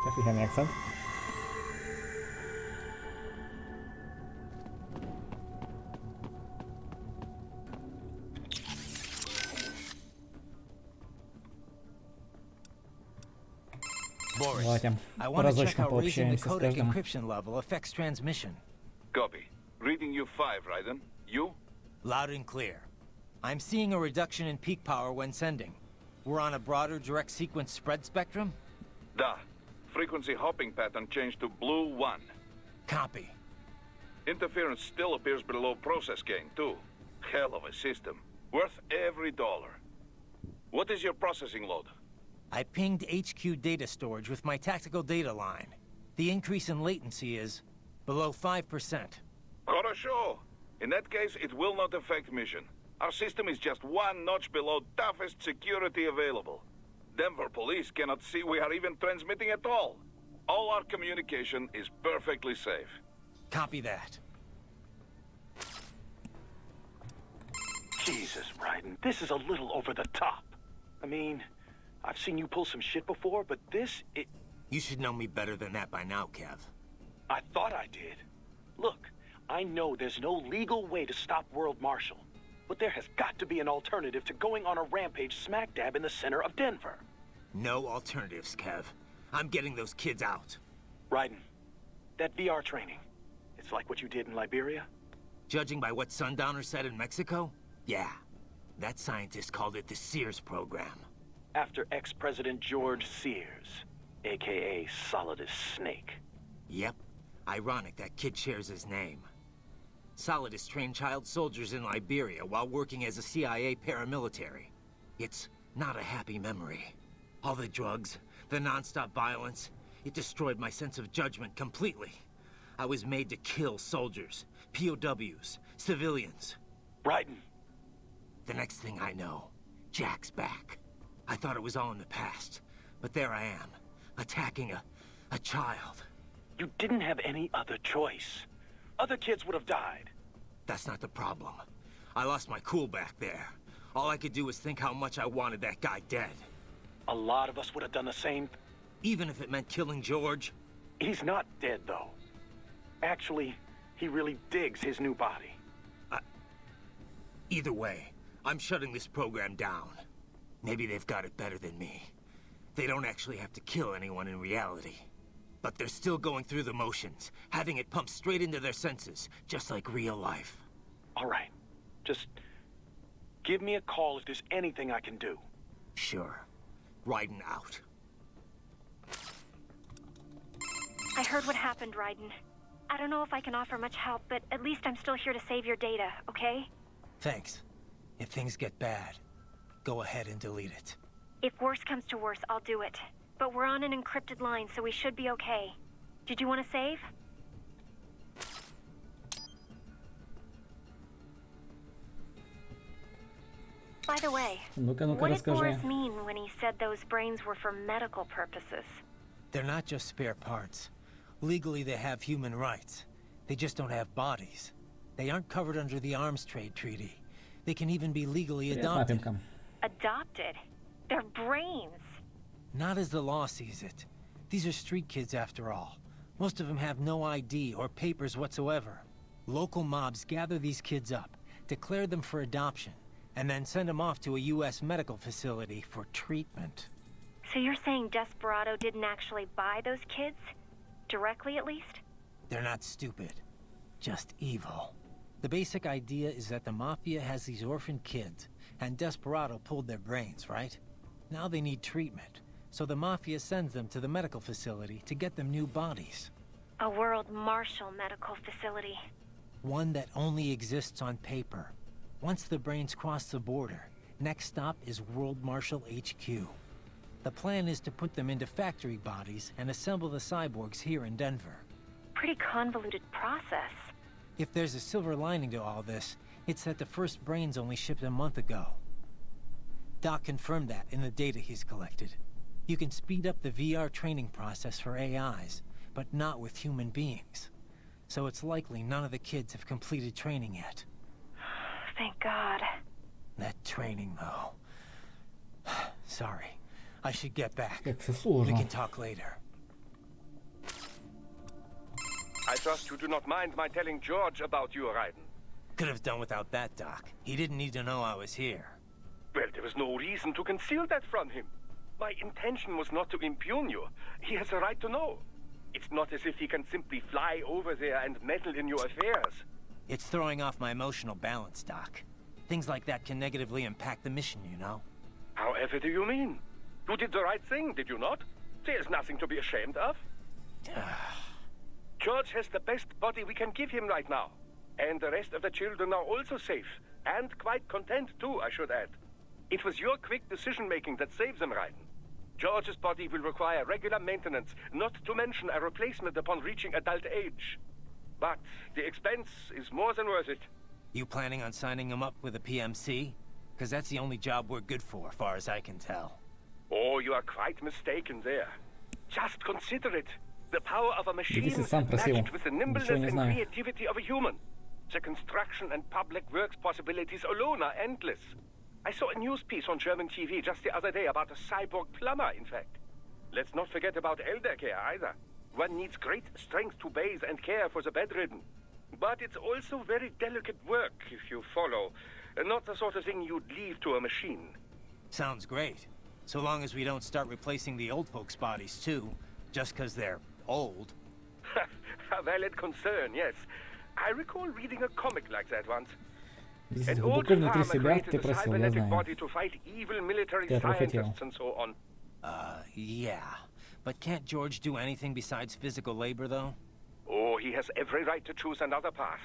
Офигенный акцент. Boris, I want to check how raising the codec encryption level affects transmission. Copy. Reading you 5, Raiden. You? Loud and clear. I'm seeing a reduction in peak power when sending. We're on a broader direct sequence spread spectrum? Da. Frequency hopping pattern changed to blue 1. Copy. Interference still appears below process gain, too. Hell of a system. Worth every dollar. What is your processing load? I pinged HQ data storage with my tactical data line. The increase in latency is below 5%. Хорошо. In that case, it will not affect mission. Our system is just one notch below toughest security available. Denver police cannot see we are even transmitting at all. All our communication is perfectly safe. Copy that. Jesus, Raiden, this is a little over the top. I mean, I've seen you pull some shit before, but this, it... You should know me better than that by now, Kev. I thought I did. Look, I know there's no legal way to stop World Marshal, but there has got to be an alternative to going on a rampage smack dab in the center of Denver. No alternatives, Kev. I'm getting those kids out. Raiden, that VR training, it's like what you did in Liberia? Judging by what Sundowner said in Mexico, yeah. That scientist called it the Sears program. After ex-President George Sears. aka Solid as Snake. Yep. Ironic that kid shares his name. Solidus trained child soldiers in Liberia while working as a CIA paramilitary. It's not a happy memory. All the drugs, the non-stop violence, it destroyed my sense of judgment completely. I was made to kill soldiers, POWs, civilians. Raiden. The next thing I know, Jack's back. I thought it was all in the past, but there I am, attacking a child. You didn't have any other choice. Other kids would have died. That's not the problem. I lost my cool back there. All I could do was think how much I wanted that guy dead. A lot of us would have done the same. Even if it meant killing George? He's not dead, though. Actually, he really digs his new body. Either way, I'm shutting this program down. Maybe they've got it better than me. They don't actually have to kill anyone in reality. But they're still going through the motions, having it pumped straight into their senses, just like real life. All right. Just give me a call if there's anything I can do. Sure. Raiden out. I heard what happened, Raiden. I don't know if I can offer much help, but at least I'm still here to save your data, okay? Thanks. If things get bad, go ahead and delete it. If worse comes to worse, I'll do it. But we're on an encrypted line, so we should be okay. Did you want to save? By the way, Ну-ка, what did расскажи. Boris mean when he said those brains were for medical purposes? They're not just spare parts. Legally, they have human rights. They just don't have bodies. They aren't covered under the Arms Trade Treaty. They can even be legally adopted. Adopted? They're brains. Not as the law sees it. These are street kids after all. Most of them have no ID or papers whatsoever. Local mobs gather these kids up, declare them for adoption, and then send them off to a US medical facility for treatment. So you're saying Desperado didn't actually buy those kids? Directly, at least? They're not stupid. Just evil. The basic idea is that the Mafia has these orphaned kids, and Desperado pulled their brains, right? Now they need treatment. So the Mafia sends them to the medical facility to get them new bodies. A World Marshal medical facility. One that only exists on paper. Once the brains cross the border, next stop is World Marshal HQ. The plan is to put them into factory bodies and assemble the cyborgs here in Denver. Pretty convoluted process. If there's a silver lining to all this, it's that the first brains only shipped a month ago. Doc confirmed that in the data he's collected. You can speed up the VR training process for AIs, but not with human beings. So it's likely none of the kids have completed training yet. Thank God. That training, though. Sorry. I should get back. Как все сложно. We can talk later. I trust you do not mind my telling George about you, Raiden. Could have done without that, Doc. He didn't need to know I was here. Well, there was no reason to conceal that from him. My intention was not to impugn you. He has a right to know. It's not as if he can simply fly over there and meddle in your affairs. It's throwing off my emotional balance, Doc. Things like that can negatively impact the mission, you know? However do you mean? You did the right thing, did you not? There's nothing to be ashamed of. George has the best body we can give him right now. And the rest of the children are also safe. And quite content, too, I should add. It was your quick decision-making that saved them, Raiden. George's body will require regular maintenance, not to mention a replacement upon reaching adult age. But the expense is more than worth it. You planning on signing him up with a PMC? Because that's the only job we're good for, far as I can tell. Oh, you are quite mistaken there. Just consider it. The power of a machine Видите, сам просил. matched with the nimbleness Ничего не and знаю. creativity of a human. The construction and public works possibilities alone are endless. I saw a news piece on German TV just the other day about a cyborg plumber, in fact. Let's not forget about elder care either. One needs great strength to bathe and care for the bedridden. But it's also very delicate work, if you follow. Not the sort of thing you'd leave to a machine. Sounds great. So long as we don't start replacing the old folks' bodies, too. Just because they're old. A valid concern, yes. I recall reading a comic like that once. Здесь An old глубоко внутри farmer себя created ты a просил, я cybernetic знаю. body to fight evil military Ты этого хотел. scientists and so on. Yeah. But can't George do anything besides physical labor, though? Oh, he has every right to choose another path.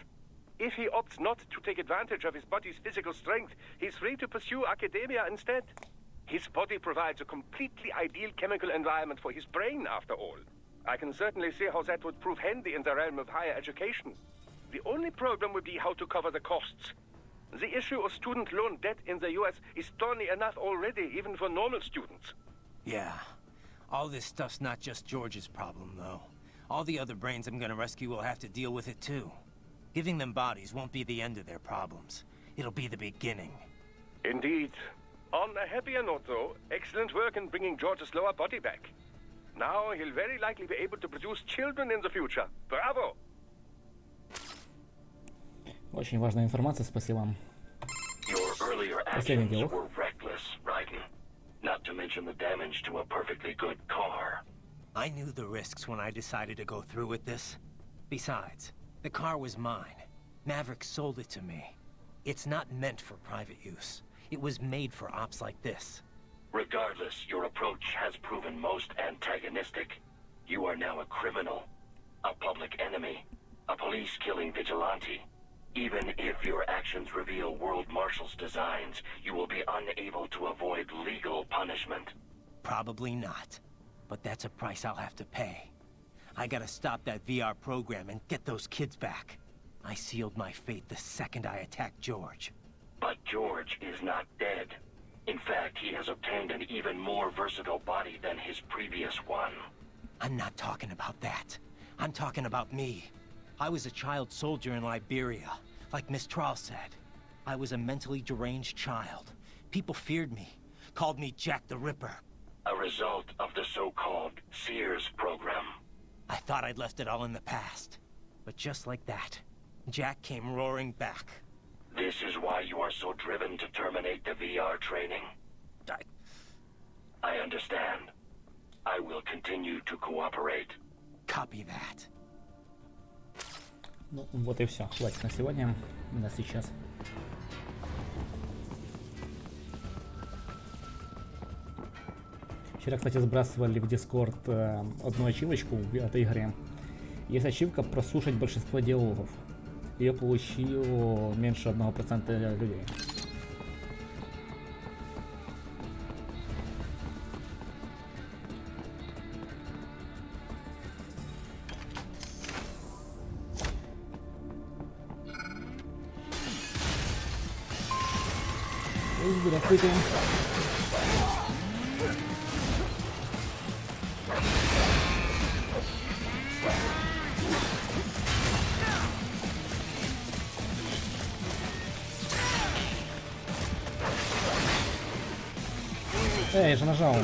If he opts not to take advantage of his body's physical strength, he's free to pursue academia instead. His body provides a completely ideal chemical environment for his brain, after all. I can certainly see how that would prove handy in the realm of higher education. The only problem would be how to cover the costs. The issue of student loan debt in the US is thorny enough already, even for normal students. Yeah. All this stuff's not just George's problem, though. All the other brains I'm gonna rescue will have to deal with it, too. Giving them bodies won't be the end of their problems. It'll be the beginning. Indeed. On a happier note, though, excellent work in bringing George's lower body back. Now he'll very likely be able to produce children in the future. Bravo! Очень важная информация, спасибо вам. Your earlier Последний actions диалог. were reckless, Raiden. Not to mention the damage to a perfectly good car. I knew the risks when I decided to go through with this. Besides, the car was mine. Maverick sold it to me. It's not meant for private use. It was made for ops like this. Regardless, your approach has proven most antagonistic. You are now a criminal, a public enemy, a police-killing vigilante. Even if your actions reveal World Marshal's designs, you will be unable to avoid legal punishment. Probably not. But that's a price I'll have to pay. I gotta stop that VR program and get those kids back. I sealed my fate the second I attacked George. But George is not dead. In fact, he has obtained an even more versatile body than his previous one. I'm not talking about that. I'm talking about me. I was a child soldier in Liberia, like Miss Trawl said. I was a mentally deranged child. People feared me, called me Jack the Ripper. A result of the so-called Sears program. I thought I'd left it all in the past. But just like that, Jack came roaring back. This is why you are so driven to terminate the VR training? I understand. I will continue to cooperate. Copy that. Ну, вот и все. Хватит на сегодня. На сейчас. Вчера, кстати, сбрасывали в Discord одну ачивочку в этой игре. Есть ачивка прослушать большинство диалогов. Ее получило меньше 1% людей. Здравствуйте. Я же нажал.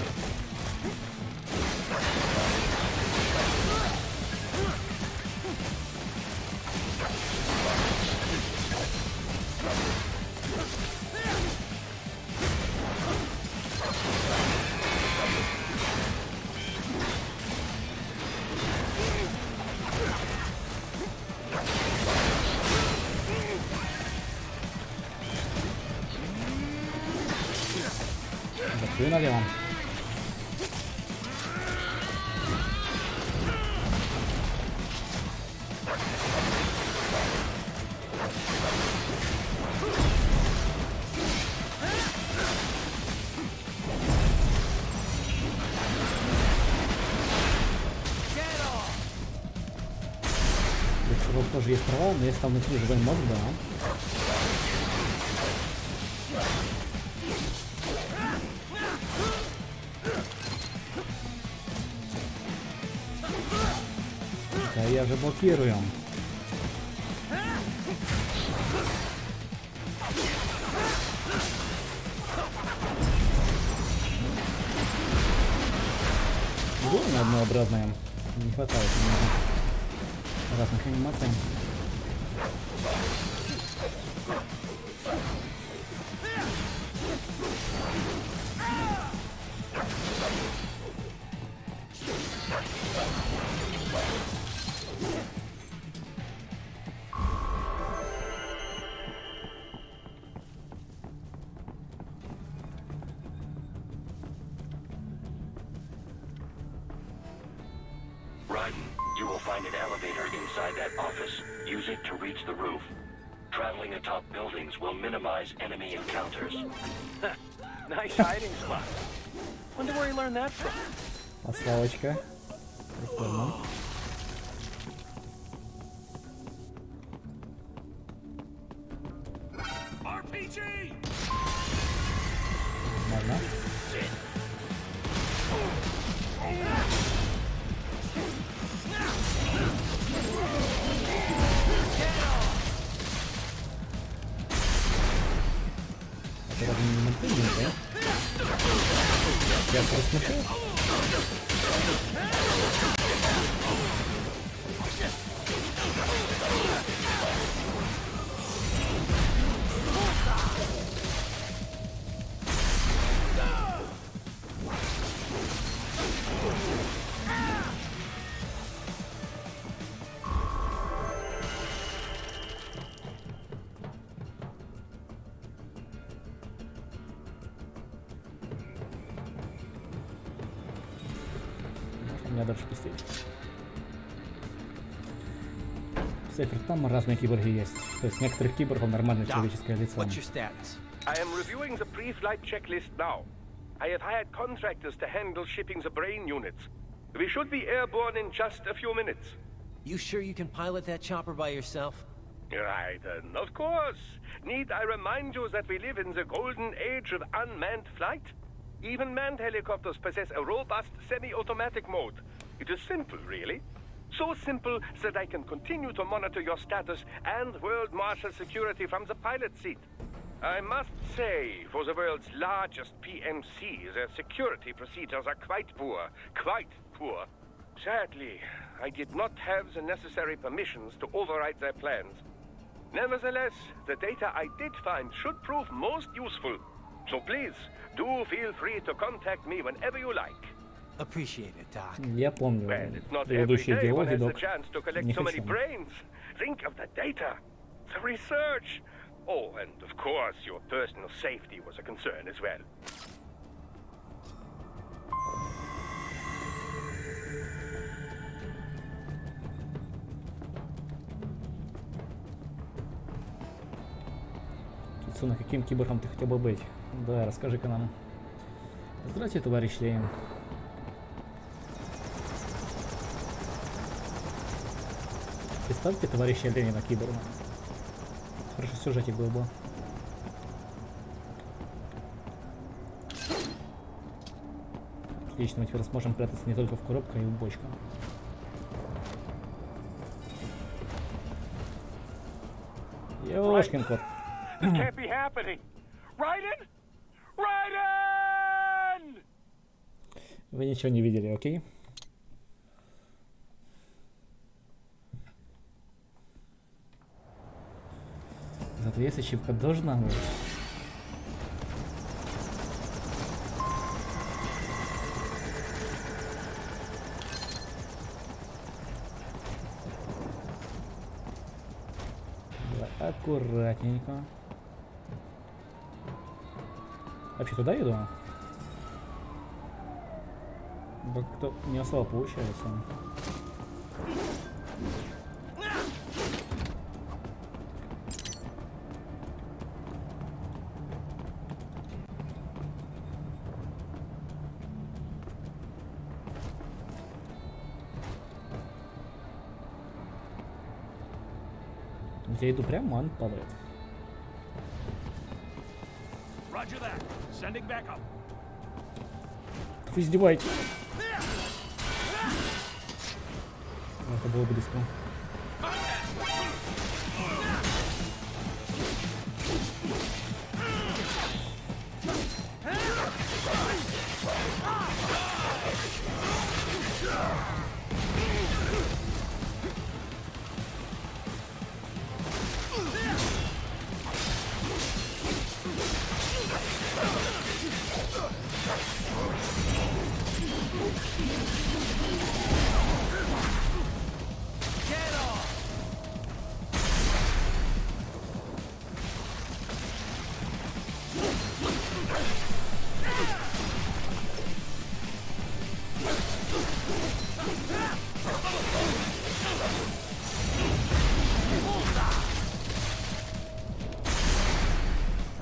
Закрою налево. Здесь тоже есть провал, но если там внутри живой мозг, да. Да я же блокирую. Довольно однообразное. Не хватает немного разных анимаций. Raiden. You will find an elevator inside that office. Use it to reach the roof. Traveling atop buildings will minimize enemy encounters. Nice hiding spot. Wonder where he learned that from. Пословочка. Прикольно. RPG! Можно. Это даже не мультфильм, да? Я просмотрел. Меня дальше пустить. Сейфер, там разные киборги есть. То есть некоторых киборгов нормальное человеческое лицо. I am reviewing the pre-flight checklist now. I have hired contractors to handle shipping the brain units. We should be airborne in just a few minutes. You sure you can pilot that chopper by yourself? Raiden, of course. Need I remind you that we live in the golden age of unmanned flight? Even manned helicopters possess a robust semi-automatic mode. It is simple, really. So simple that I can continue to monitor your status and world marshal security from the pilot seat. I must say, for the world's largest PMC, their security procedures are quite poor. Quite poor. Sadly, I did not have the necessary permissions to override their plans. Nevertheless, the data I did find should prove most useful. So please, do feel free to contact me whenever you like. Appreciate it, Doc. Я помню Well, it's not every предыдущие day one диалоги, has the док. chance to collect Не so many хочу. brains. Think of the data, the research. Oh, and of course, your personal safety was a concern as well. Кицуна, каким киборгом ты хотел бы быть? Да, расскажи-ка нам. Здравствуйте, товарищ Ленин. Представьте товарища Ленина киборга. Хорошо, сюжетик был бы. Отлично, мы теперь сможем прятаться не только в коробках, и в бочках. Ёшкин кот. This can't be happening. Raiden? Raiden! Вы ничего не видели, окей? Зато есть ачивка должна быть. Давай, аккуратненько. Вообще туда иду? Как-то не особо получается. Я иду прямо, он падает. Roger that. Sending backup. Вы издеваетесь? Это было близко.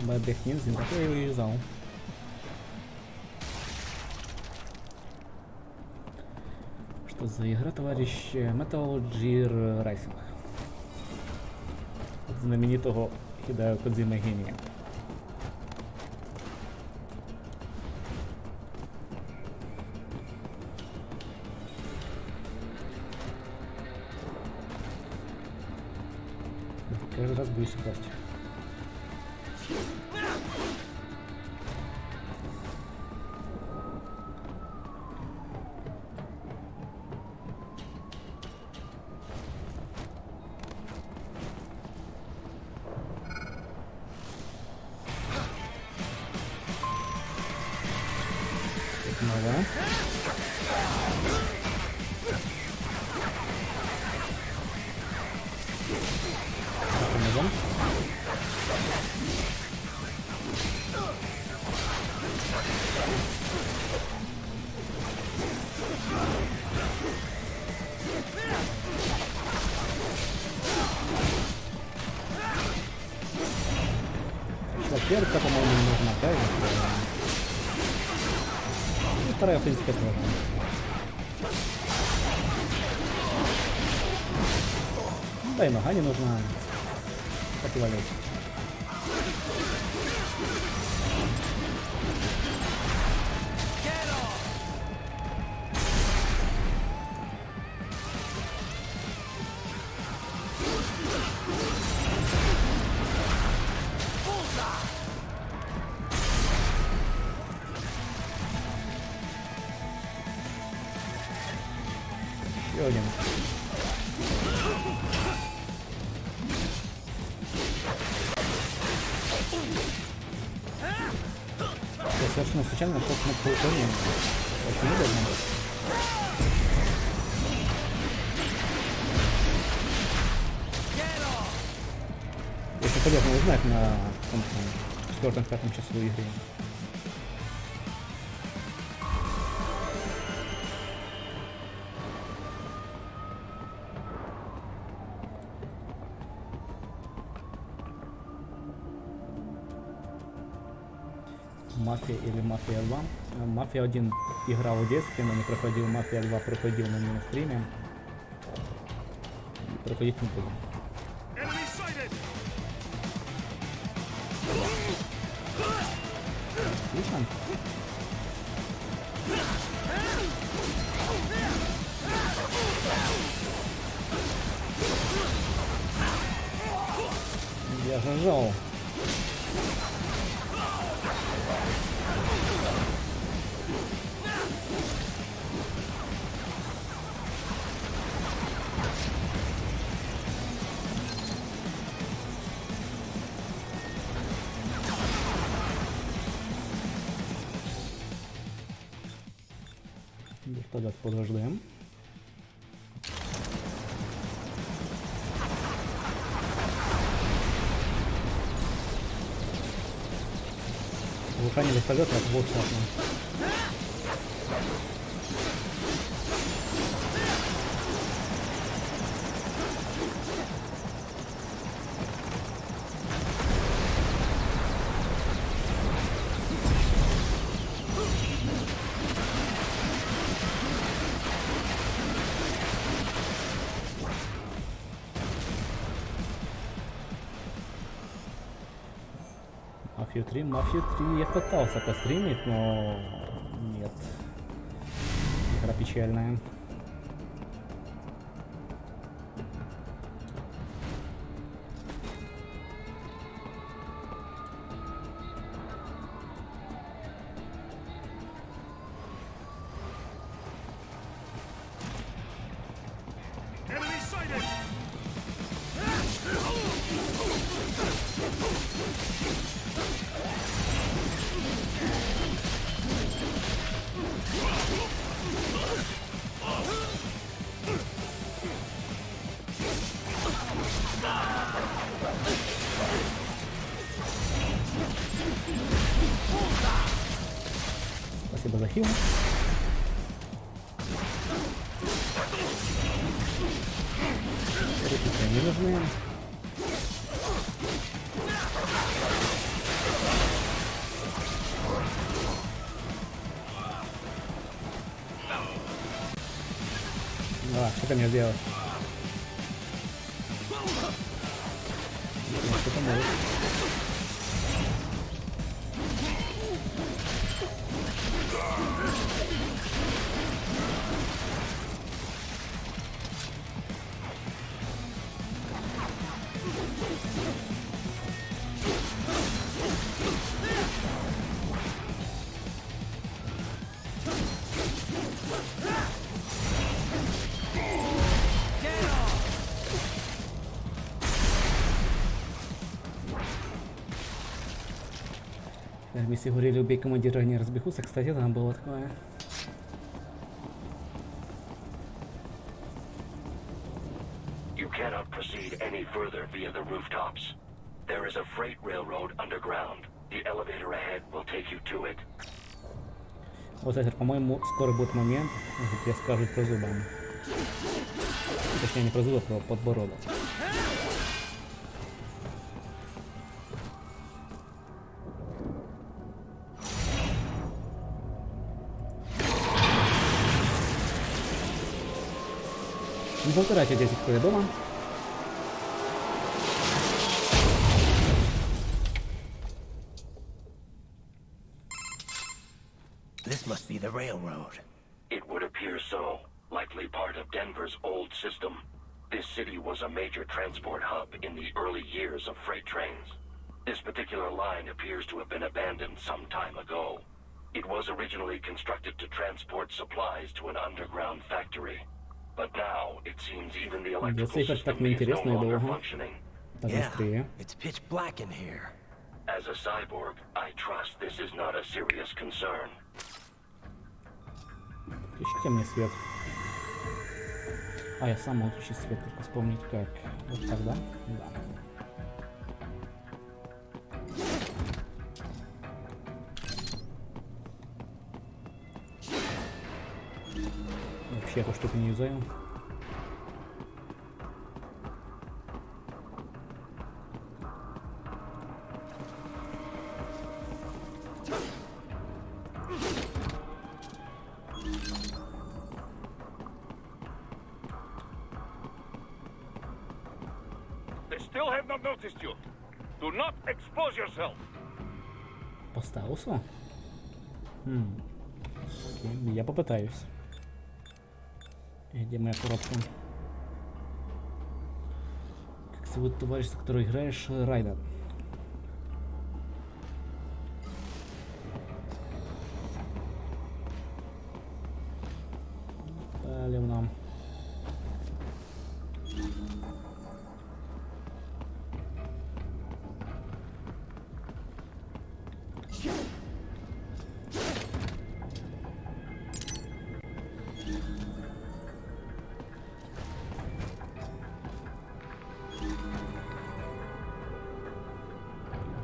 Бэбих ниндзя, так я его и юзал. Что за игра, товарищ? Metal Gear Rising. Знаменитого Хидео Кодзимы гения. Каждый раз боюсь упасть. Снова. Помогем. Четвертая, по-моему, не нужна, правильно? И вторая, в принципе, тоже. Да и нога не нужна. Противолет. Еще один. Я совершенно случайно нашел кнопку управления. Очень удобно. Очень полезно узнать на 4-5 часу игры. Мафия или Мафия 2. Мафия 1 играл в детстве, но не проходил. Мафия 2 проходил на мини-стриме. Проходить не буду. Отлично. Я зажал. Тогда подождем. Вулкане вертолет, это будет классно. Мафию 3 я пытался постримить, но нет. Игра печальная. Спасибо за хил. Репиты не нужны. Что ты мне сделал? Что поможет? Вместе говорили, убей командира, не разбегутся. Кстати, там было такое. You cannot proceed any further via the rooftops. There is a freight railroad underground. The elevator ahead will take you to it. Вот это, по-моему, скоро будет момент, где скажут про зубы. Точнее, не про зубы, а про подбородок. Не повторяйте 10 кто дома. This must be the railroad. It would appear so. Likely part of Denver's old system. This city was a major transport hub in the early years of freight trains. This particular line appears to have been abandoned some time ago. It was originally constructed to transport supplies to an underground factory. But now, it seems even the electrical system is no longer functioning. Yeah, it's pitch black in here. As a cyborg, I trust this is not a serious concern. Включите мне свет. А, я сам могу включить свет, только вспомнить как. Вот тогда? Да. Вообще эту штуку не юзаю. They still have not noticed you. Do not expose yourself. По стаусу? Окей, я попытаюсь. Где моя коробка? Как зовут товарищ, за которого играешь? Райден. Палевно.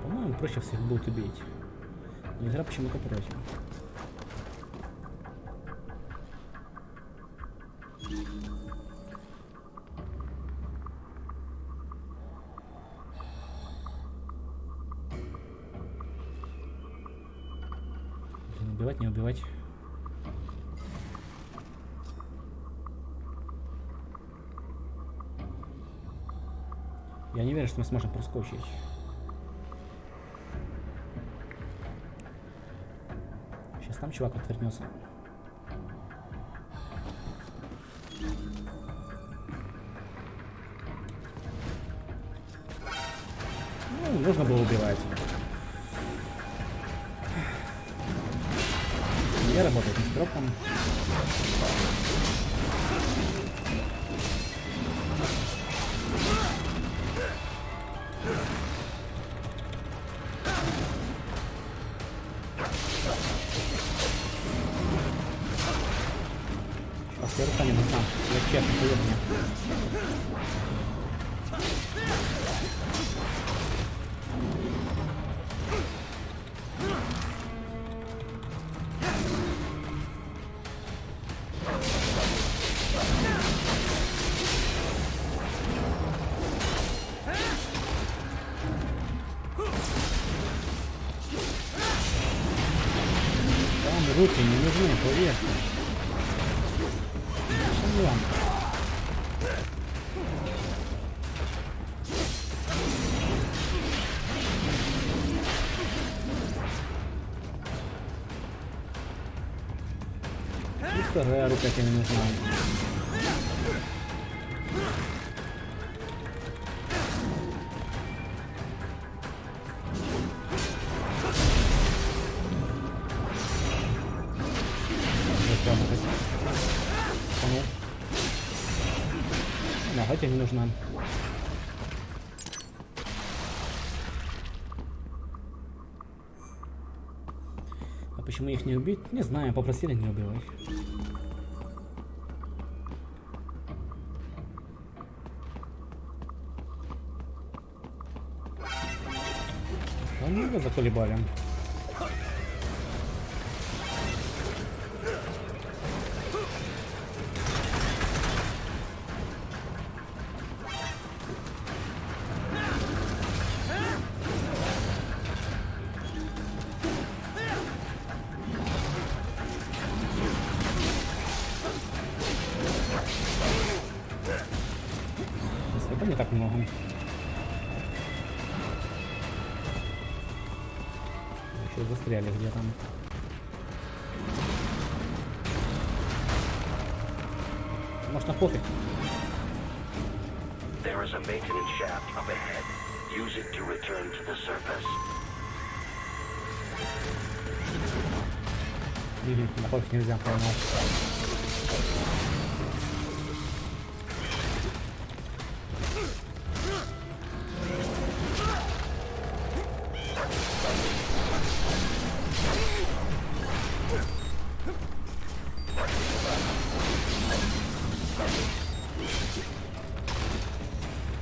По-моему, проще всех будет убить. Но игра почему-то против. Блин, убивать, не убивать. Я не верю, что мы сможем проскочить. Сейчас там чувак отвернется. Ну, нужно было убивать. Я работаю с дропом. Сейчас рука не нужна. Я честно, поверь мне. Там руки не нужны, поверьте. Ладно. Вторая рука тебе не нужна. Нога тебе не нужна. А почему их не убить? Не знаю, попросили не убивать. Они его заколебали. Это не так много. Еще застряли где-то. Может, на пофиг. There is a maintenance shaft up ahead. Use it to return to the surface. На пофиг нельзя, понял.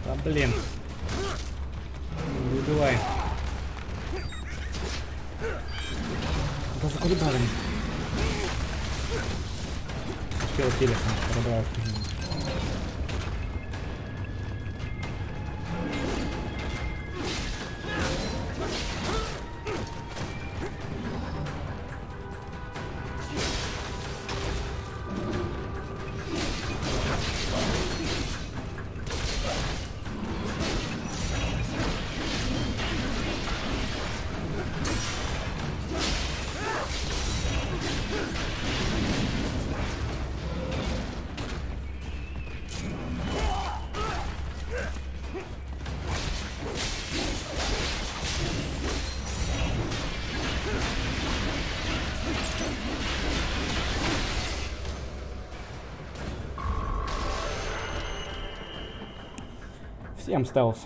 Да блин. Не убивай. Да заколебали. Успел телефон, пробрал. Всем стелс.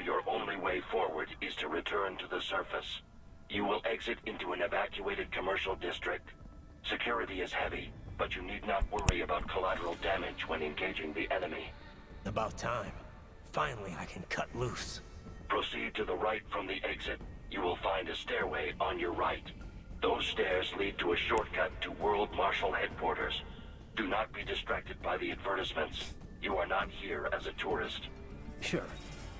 Your only way forward is to return to the surface. You will exit into an evacuated commercial district. Security is heavy, but you need not worry about collateral damage when engaging the enemy. About time. Finally, I can cut loose. Proceed to the right from the exit. You will find a stairway on your right. Those stairs lead to a shortcut to World Marshal Headquarters. Do not be distracted by the advertisements. You are not here as a tourist. Sure.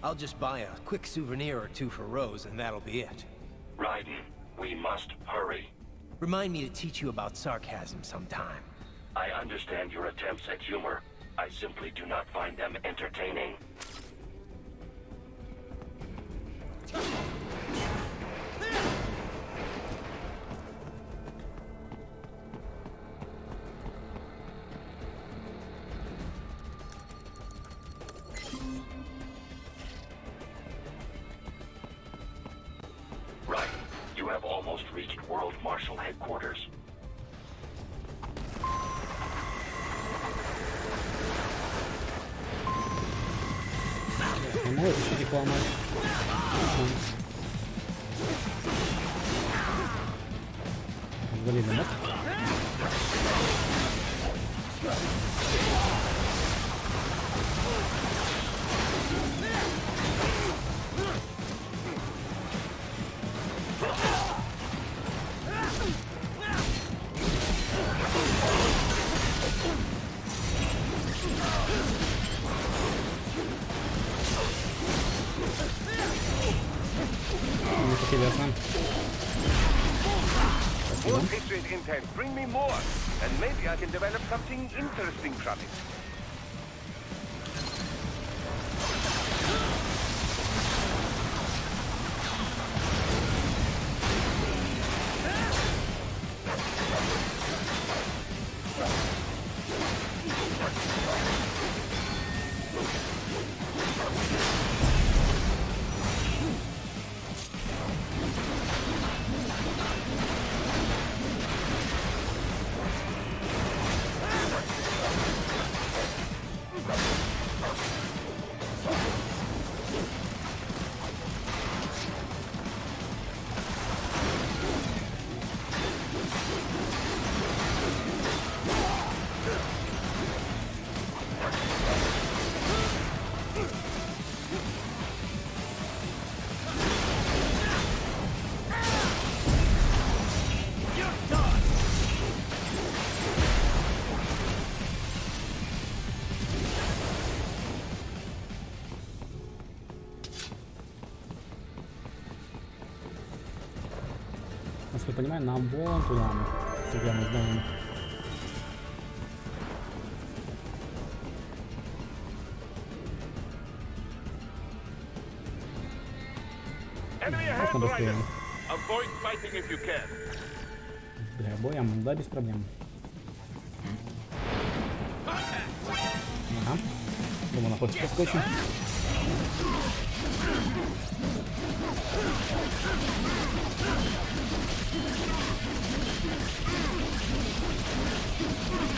I'll just buy a quick souvenir or two for Rose, and that'll be it. Raiden, we must hurry. Remind me to teach you about sarcasm sometime. I understand your attempts at humor. I simply do not find them entertaining. Right. You have almost reached World Marshal Headquarters. Не можешь рекламать. Залезли, да? Интересно. More Patriot intel. Bring me more, and maybe I can develop something interesting from it. Насколько я понимаю, нам вон туда. Себя мы знаем. Можно быстрее. Бля, боем, да, без проблем. Ага. Думаю, находится поскочим.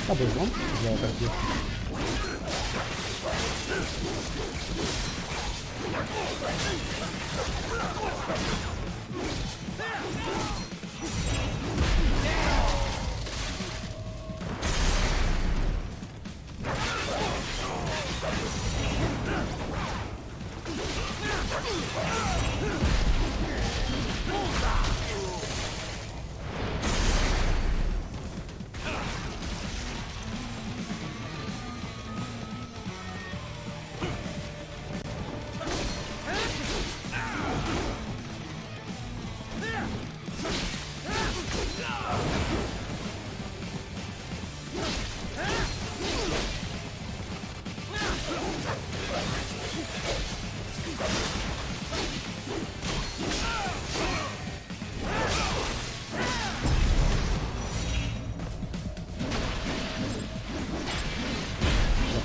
Обыграл. Я оторву.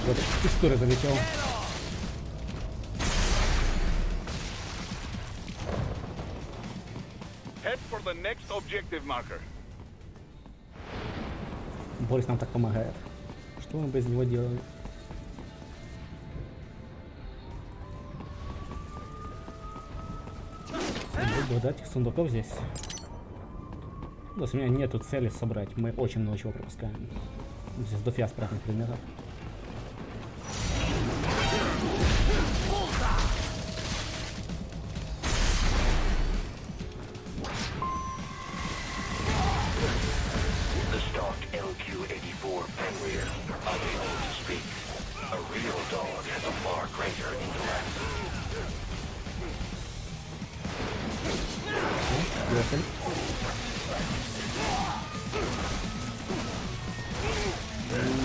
Вот текстуры залетел. Head for the next objective marker. Борис нам так помогает. Что мы без него делали? Да, этих сундуков здесь. То есть у меня нету цели собрать. Мы очень много чего пропускаем. Здесь дофига спрятанных предметов.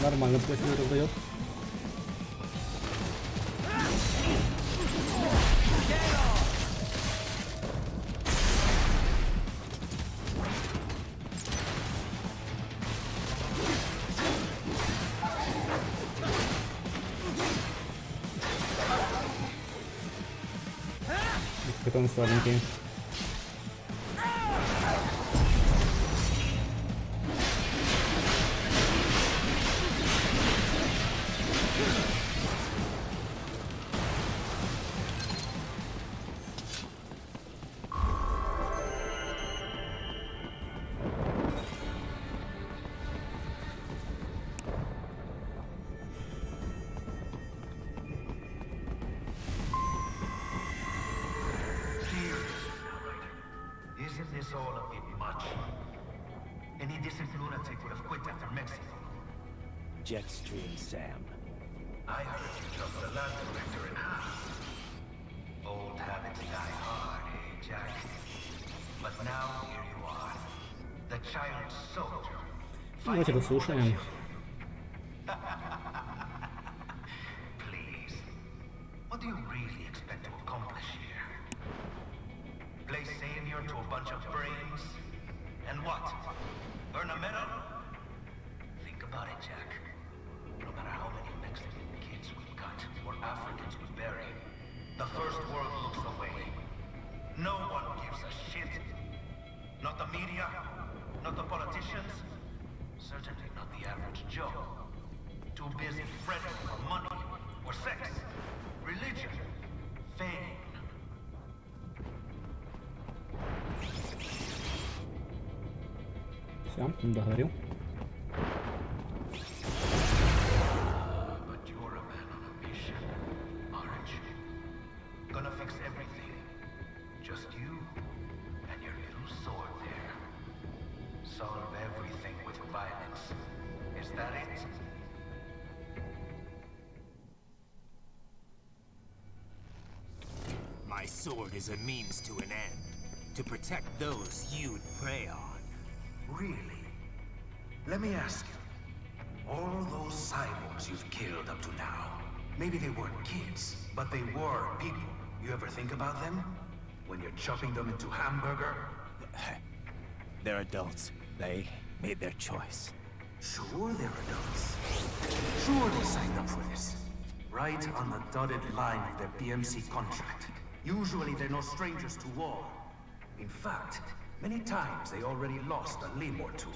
Нормально после раздает. Какой-то он слабенький. Isn't this all a bit much? Any decent lunatic would have quit after Mexico. Jetstream, Sam. I heard you chopped the land director in half. Old habits die hard, eh, Jack? now here you are. The child soldier. Давайте дослушаем. Please. What do you really expect to accomplish here? Play savior to a bunch of brains? And what? Earn a medal? Think about it, Jack. No matter how many Mexican kids we cut or Africans we bury, the first world looks away. No one gives a shit. Not the media, not the politicians, certainly not the average Joe. Too busy fretting for money, or sex, religion, fame. Все, договорил. But you're a man on a mission, aren't you? Gonna fix everything. Just you and your little sword there. Solve everything with violence. Is that it? My sword is a means to an end. To protect those you'd prey on. Really? Let me ask you. All those cyborgs you've killed up to now, maybe they weren't kids, but they were people. You ever think about them? When you're chopping them into hamburger? They're adults. They made their choice. Sure they're adults. Sure they signed up for this. Right on the dotted line of their PMC contract. Usually they're no strangers to war. In fact, many times they already lost a limb or two.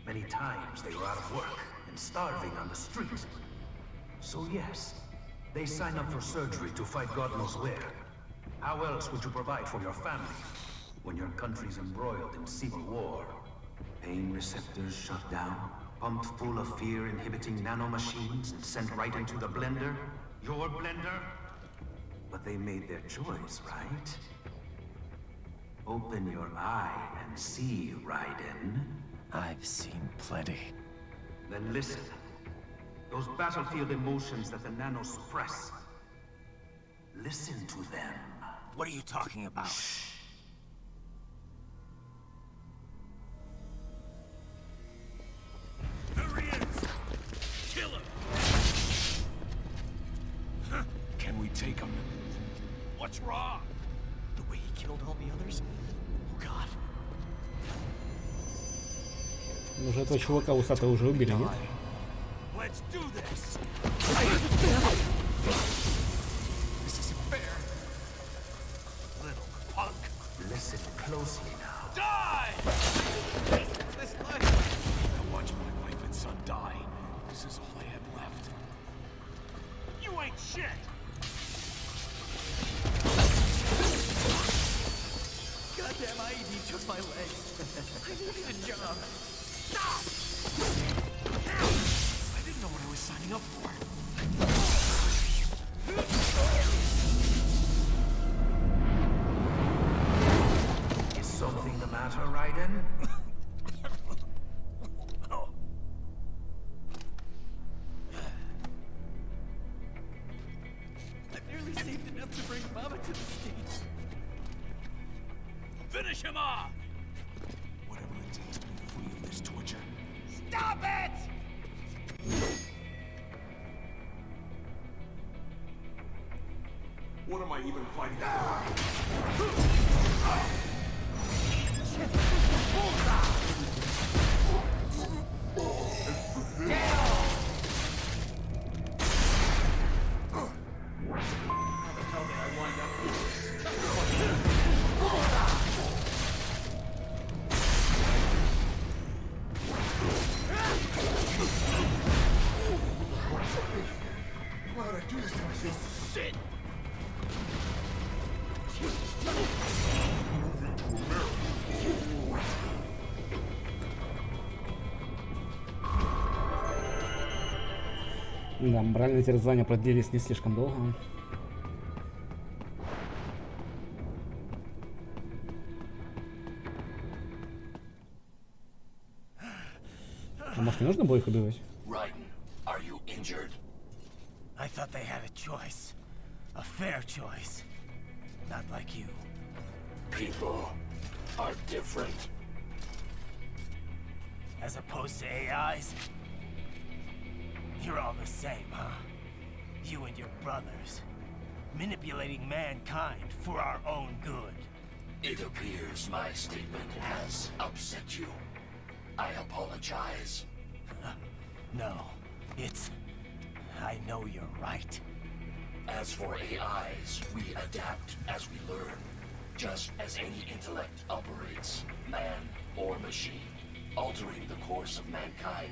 Many times they were out of work and starving on the street. So yes, they sign up for surgery to fight God knows where. How else would you provide for your family when your country's embroiled in civil war? Pain receptors shut down, pumped full of fear-inhibiting nanomachines and sent right into the blender? Your blender? But they made their choice, right? Open your eye and see, Raiden. I've seen plenty. Then listen. Those battlefield emotions that the nanos suppress. Listen to them. What are you talking about? Shh. There he is! Kill him! Can we take him? What's wrong? The way he killed all the others? Oh God. Уже этого чувака усатого уже убили, нет? Let's do this. This isn't fair. Little punk. Listen closely now. Die! This life. I watched my wife and son die. This is all I had left. You ain't shit! Goddamn IED took my leg. I needed a job. Stop! I didn't know what I was signing up for. Is something the matter, Raiden? I barely saved enough to bring Mama to the States. Finish him off! Whatever it takes to be free of this torture. Stop it! What am I even fighting for? Why would I do this to myself? Shit! Да, моральные терзания продлились не слишком долго. А может, не нужно было их убивать? Raiden, are you injured? I thought they had a choice. A fair choice. Not like you. People are different. As opposed to AIs? You're all the same, huh? You and your brothers. Manipulating mankind for our own good. It appears my statement has upset you. I apologize. No, it's... I know you're right. As for AIs, we adapt as we learn. Just as any intellect operates, man or machine. Altering the course of mankind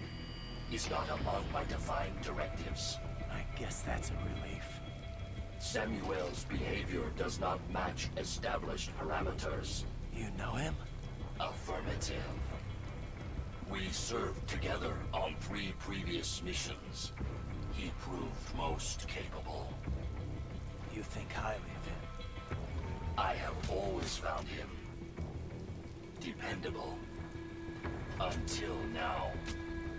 is not among my defined directives. I guess that's a relief. Samuel's behavior does not match established parameters. You know him? Affirmative. We served together on 3 previous missions. He proved most capable. You think highly of him? I have always found him dependable. Until now.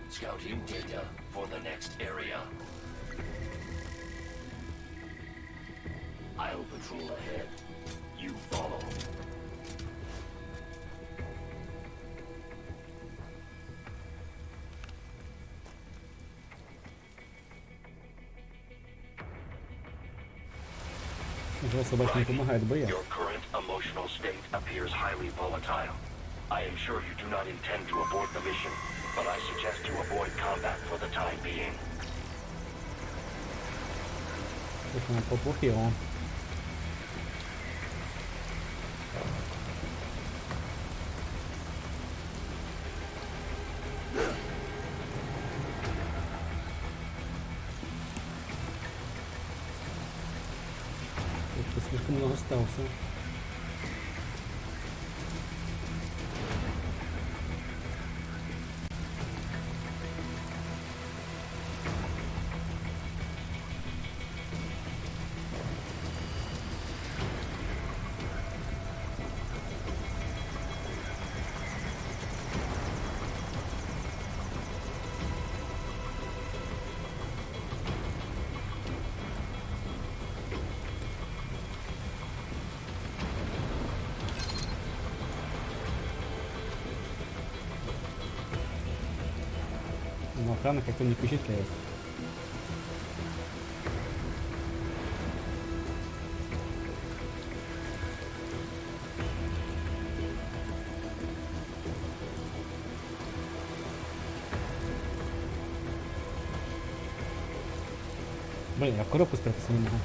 Scouting data for the next area. I'll patrol ahead. You follow. Your current emotional state appears highly volatile. I am sure you do not intend to abort the mission, but I suggest you avoid combat for the time being. Слишком много остался. Но охрана как-то не впечатляет. Блин, я в коробку спрятаться не могу.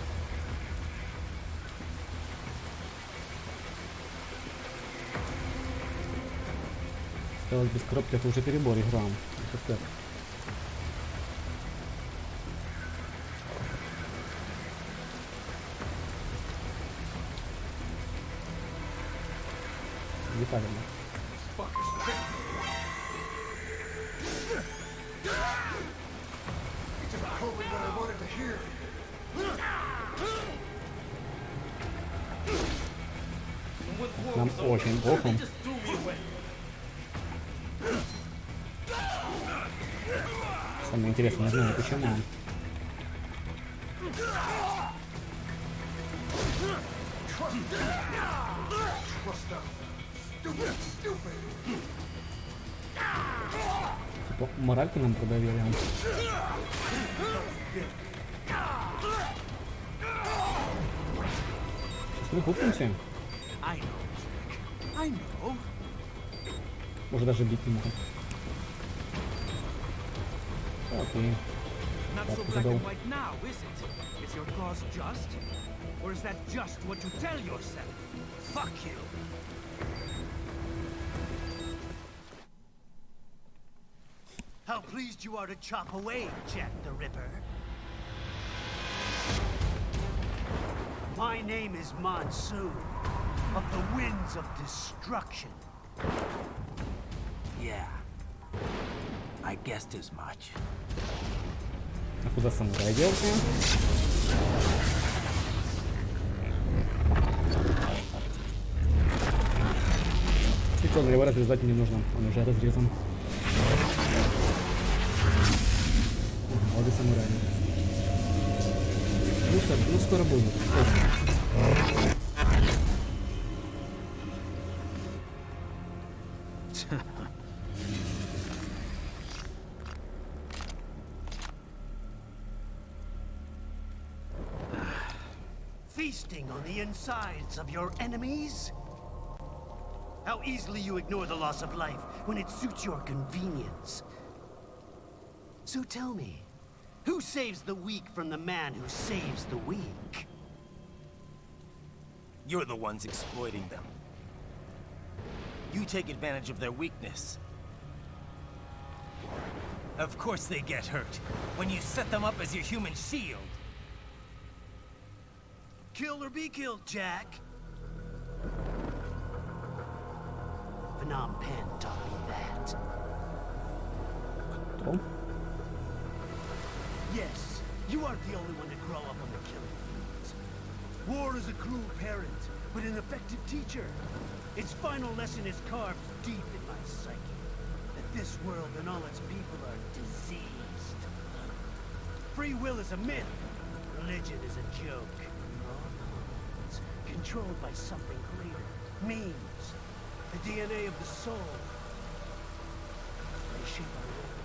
Осталось без коробки, это уже перебор, игра. Это неправильно. Нам очень плохо. Самое интересное, не знаю почему. Типа моральку нам продавили. Сейчас мы купимся. Может даже бить не могут. Окей. Папку задал. How pleased you are to chop away, Jack the Ripper. My name is Monsoon, of the Winds of Destruction. Yeah, I guessed as much. А куда самурай делся? И что, его разрезать не нужно, он уже разрезан. Вот и самурай. Ну скоро будет. Feasting on the insides of your enemies? How easily you ignore the loss of life when it suits your convenience. So tell me, who saves the weak from the man who saves the weak? You're the ones exploiting them. You take advantage of their weakness. Of course they get hurt when you set them up as your human shield. Kill or be killed, Jack. Phnom Penh taught me that. Tom? Yes, you aren't the only one to grow up on the killing fields. War is a cruel parent, but an effective teacher. Its final lesson is carved deep in my psyche. That this world and all its people are diseased. Free will is a myth. Religion is a joke. It's controlled by something greater. Memes. The DNA of the soul. They shape our world.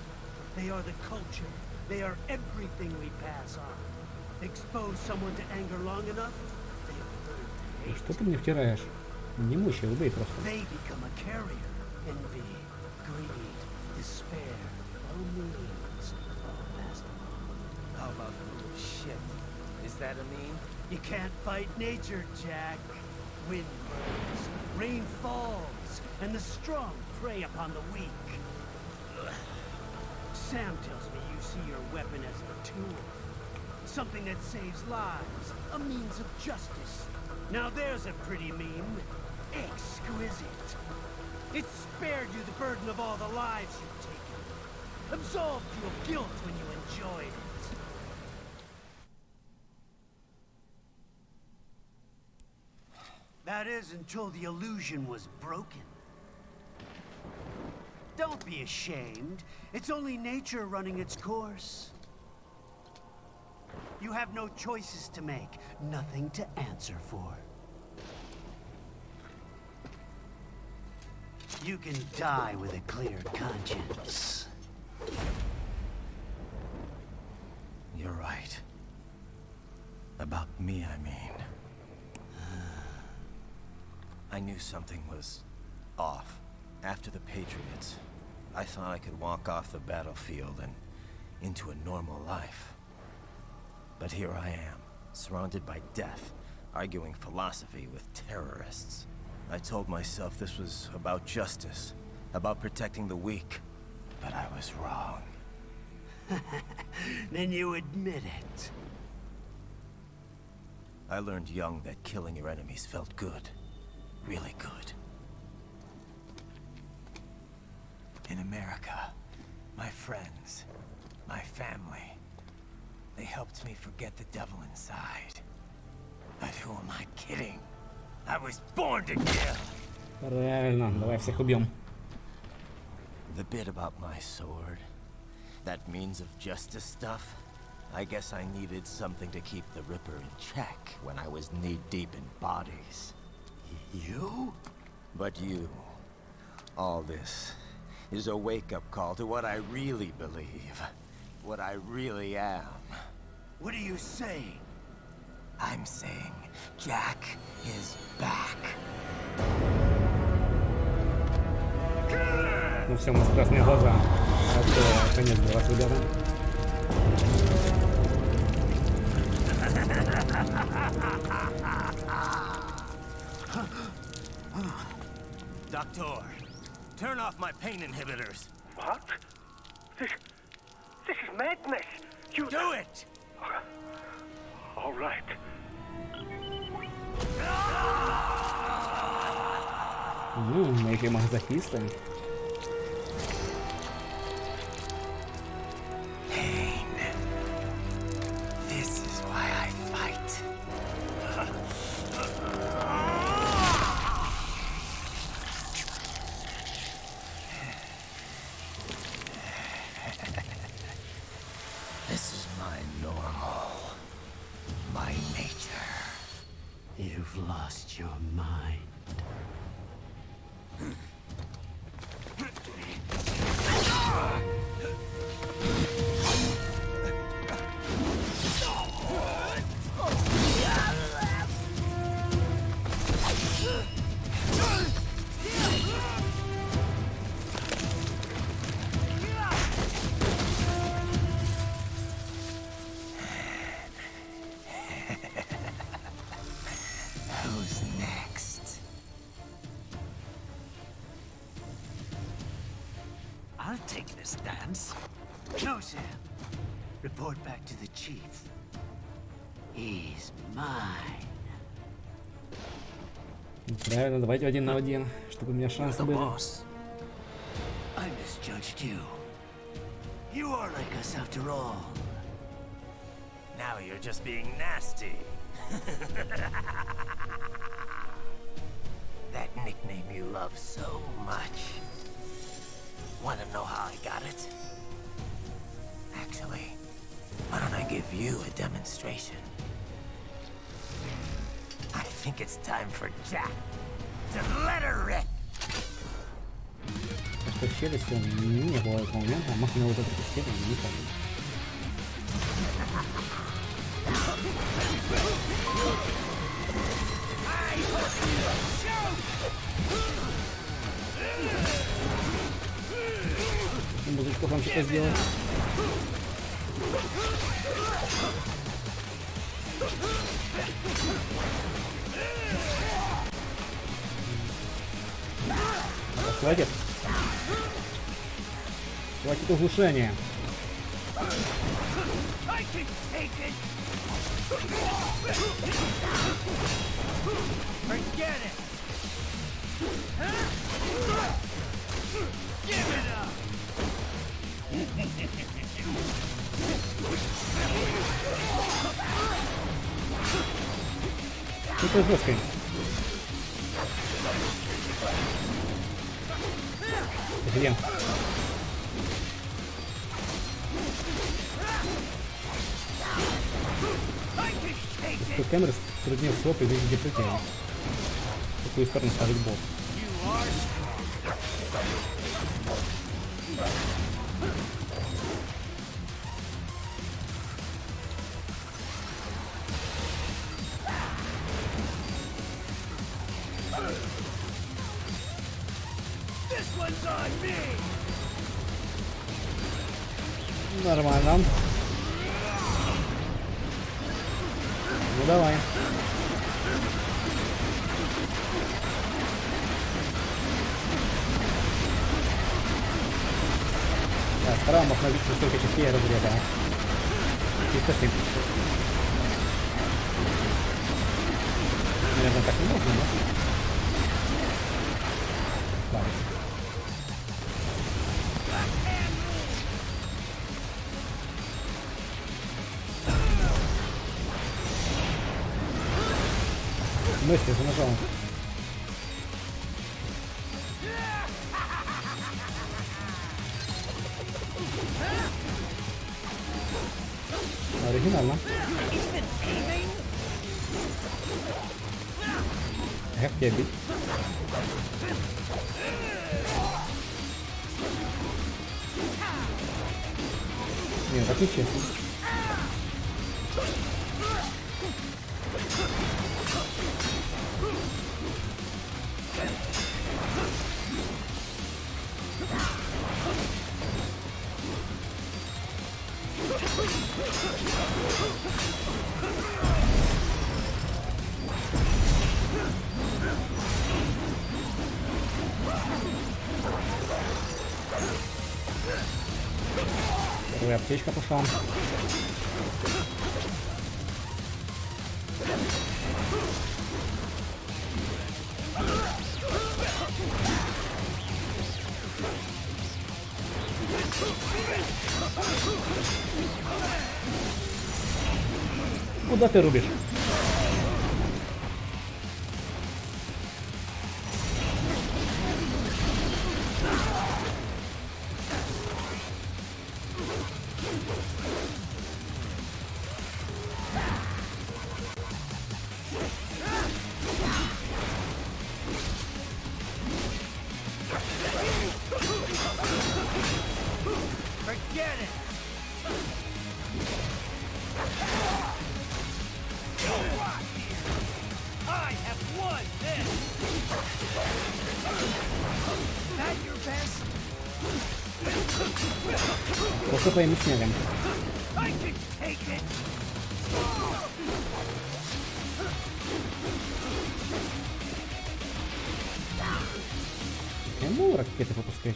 They are the culture. They are everything we pass on. Expose someone to anger long enough, they learn to hate. Что ты мне втираешь? Не мучай, убей просто. They become a carrier. Envy, greed, despair, all means, all past. How about full of shit? Is that a meme? You can't fight nature, Jack. Wind blows, rain falls, and the strong prey upon the weak. Sam tells me you see your weapon as the tool. Something that saves lives, a means of justice. Now there's a pretty meme. Exquisite. It spared you the burden of all the lives you've taken. Absolved you of guilt when you enjoyed it. That is until the illusion was broken. Don't be ashamed. It's only nature running its course. You have no choices to make, nothing to answer for. You can die with a clear conscience. You're right. About me, I mean. I knew something was off. After the Patriots, I thought I could walk off the battlefield and into a normal life. But here I am, surrounded by death, arguing philosophy with terrorists. I told myself this was about justice, about protecting the weak, but I was wrong. Then you admit it. I learned young that killing your enemies felt good. Really good. In America, my friends, my family, they helped me forget the devil inside. But who am I kidding? I was born to kill. Правильно, давай всех убьем. The bit about my sword, that means of justice stuff, I guess I needed something to keep the Ripper in check when I was knee-deep in bodies. You? But you, all this, is a wake-up call to what I really believe. What I really am. What are you saying? I'm saying Jack is back. Ну все, у нас красные глаза. Это конец для вас, ребята. Doctor, turn off my pain inhibitors. What? This is madness. You do it. All right. Мы еще мазохисты. Pain. This is why I fight. This is my normal. My nature. You've lost your mind. taking a stance. No, Sam. Report back to the chief. He's mine. Правильно, давайте 1 на 1, чтобы у меня шансы были. I misjudged you. You are like us after all. Now you're just being nasty. That nickname you love so much. Want to know how I got it? Actually, why don't I give you a demonstration? I think it's time for Jack to let her rip. Что в челюсти не было этого момента, а махнул вот эту стену, не помню. Музычку вам что-то сделать. Хватит. Хватит оглушения. Forget it. Give it up. Это жестко. Где? Из камеры труднее всего предвидеть гипотезу. В какую сторону ставить бот. Нормально. Ну давай. Да, справа можно видеть, насколько частей я разрезал. Чисто сым. Наверное, так не можно, да? Ладно. В смысле, я нажал. Оригинально. Как тебя бить? Нет, так нечестно. Первая аптечка пошла. Куда ты рубишь? Просто твоими снегом. Я могу ракеты выпускать.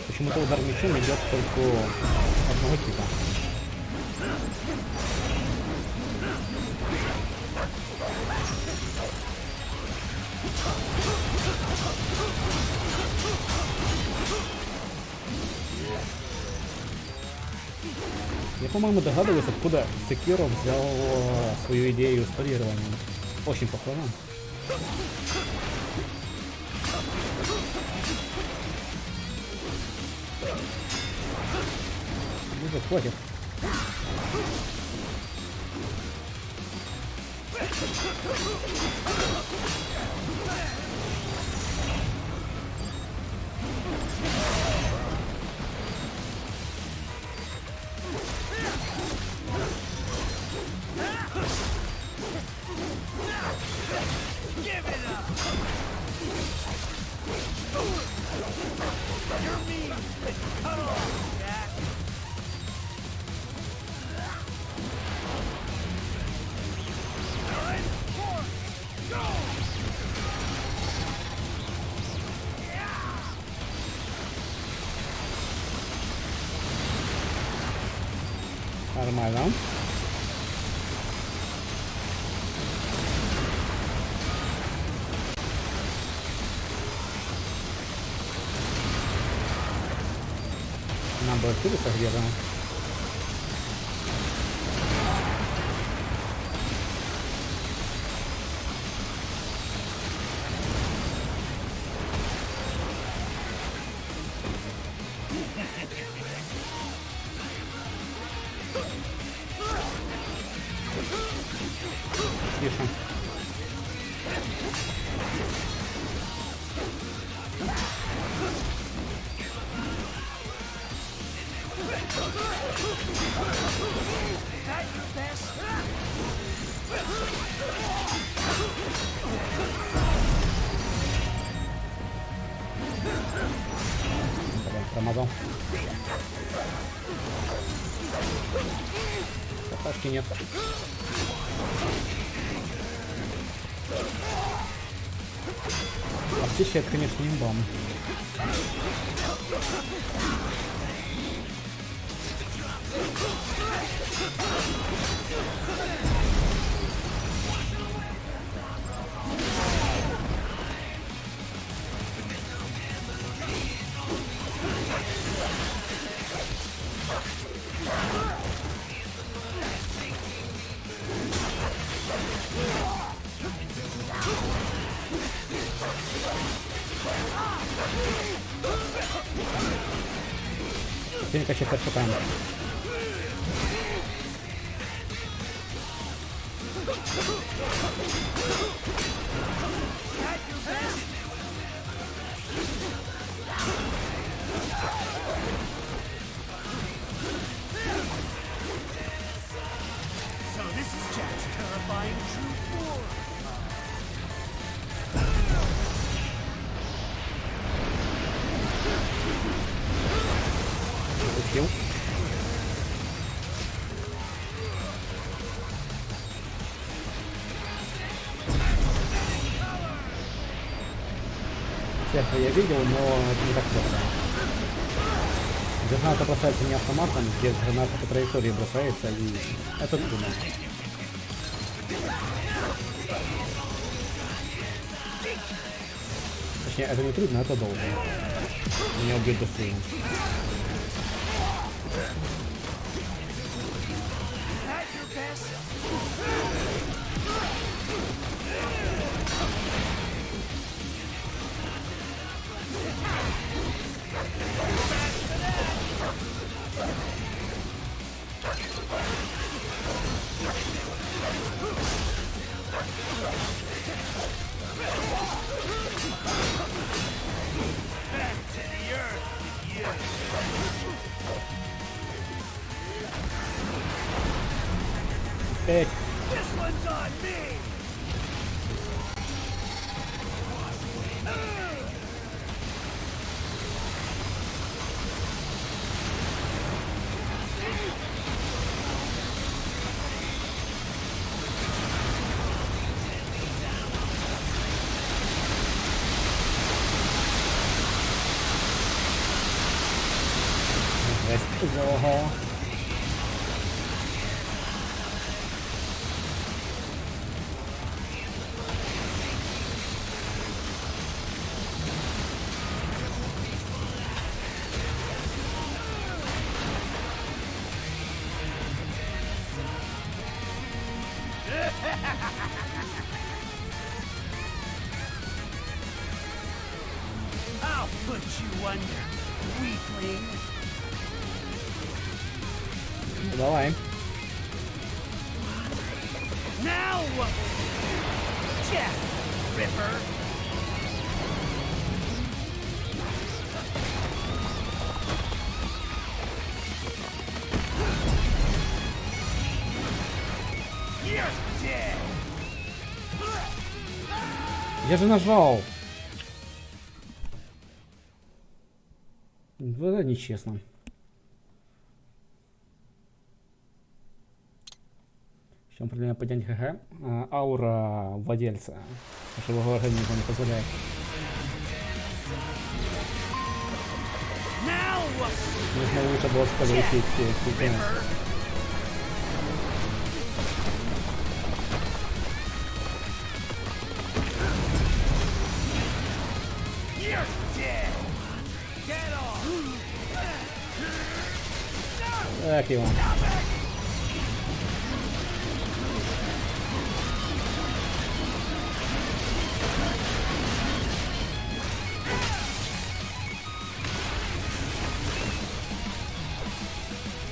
Почему-то удар мечом идет только одного типа. Я, по-моему, догадываюсь, откуда Секиро взял свою идею с парированием. Очень похоже. Уже хватит. Нормально. Нам бы отсюда где-то. Тише. Блин, промазал. Каташки нет. Освещает, конечно, имбам. Сильно качать отшукаем. Всех я видел, но это не так просто. Здесь граната бросается не автоматом, здесь граната по траектории бросается, и это трудно. Точнее, это не трудно, это долго. Меня убьет быстрее. Опять. Зого. I'll put you under, weakling. Ну, давай. Now what? Jack, Ripper. You're dead. Я же нажал. Это нечестно. В чем проблема поднять ХХ? Аура владельца живого организма не позволяет. Нужно лучше было подвысить степень. Так его.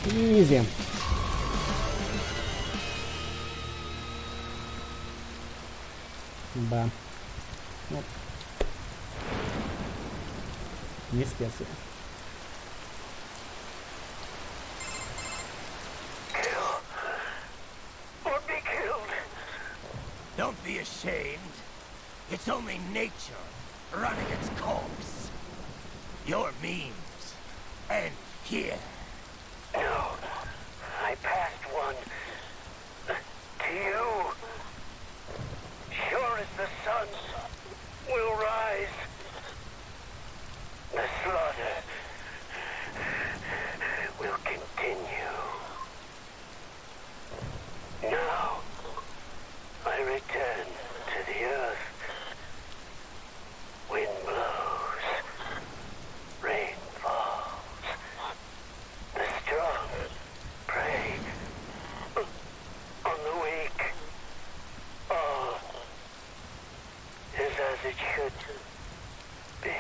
Изи. Да. Ну. Не специя. Don't be ashamed. It's only nature running its course. Your means end here. No, I passed one to you. Sure as the sun will rise, the slaughter will continue. Now, I return to the earth. Wind blows, rain falls. The strong prey on the weak. All is as it should be.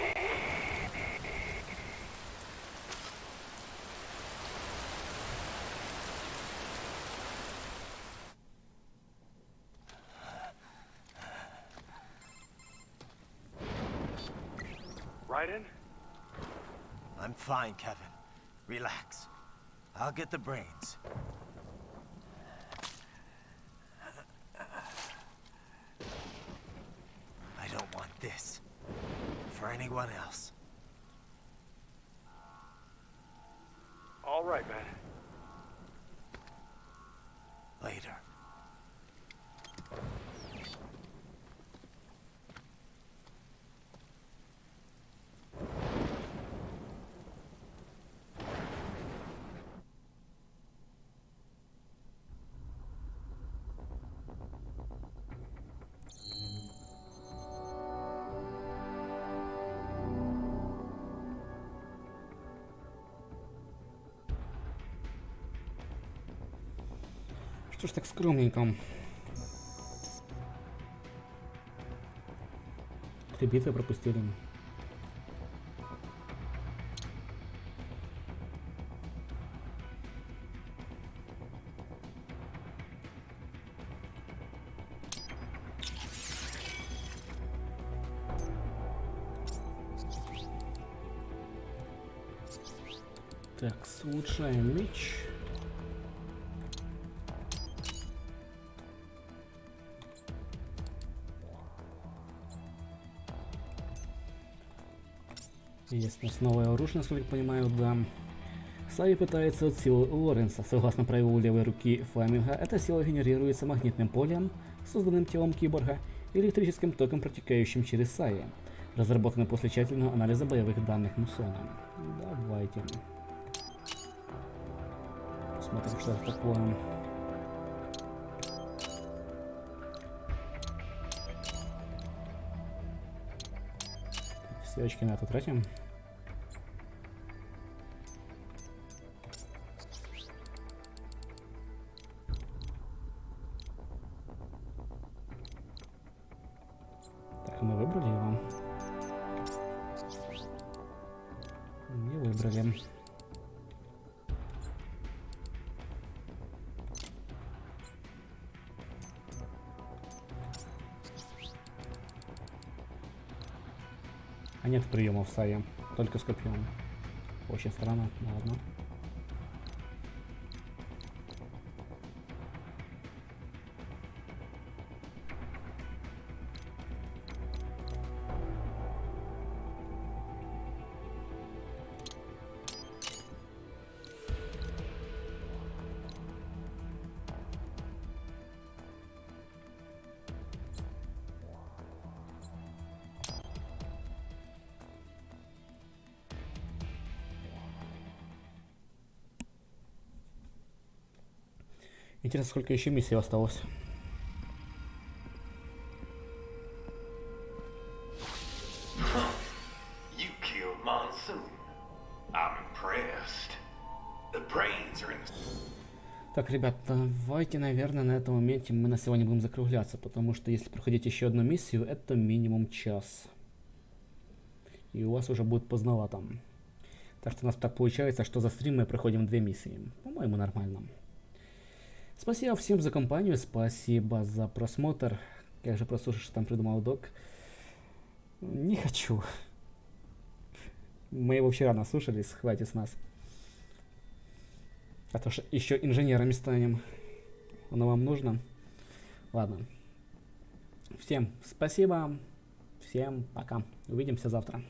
Raiden? I'm fine, Kevin. Relax. I'll get the brains. I don't want this for anyone else. All right, man. Later. Что ж так скромненько? Три битвы пропустили. Так, улучшаем меч. Есть у нас новое оружие, насколько я понимаю, да. Сави пытается от силы Лоренса. Согласно правилу левой руки Фламинга, эта сила генерируется магнитным полем, созданным телом киборга, и электрическим током, протекающим через Сави, разработанный после тщательного анализа боевых данных Мусона. Давайте. Посмотрим, что это такое. Все очки на это тратим. Так, мы выбрали его. Не выбрали. А нет приемов в сае, только с копьем. Очень странно, ладно. Интересно, сколько еще миссий осталось. You killed Monsoon. I'm impressed. The brains are in the... Так, ребят, давайте, наверное, на этом моменте мы на сегодня будем закругляться, потому что если проходить еще одну миссию, это минимум час. И у вас уже будет поздновато. Так что у нас так получается, что за стрим мы проходим 2 миссии. По-моему, нормально. Спасибо всем за компанию, спасибо за просмотр. Как же прослушать, что там придумал док? Не хочу. Мы его вчера наслушались, хватит с нас. А то что еще инженерами станем. Оно вам нужно? Ладно. Всем спасибо. Всем пока. Увидимся завтра.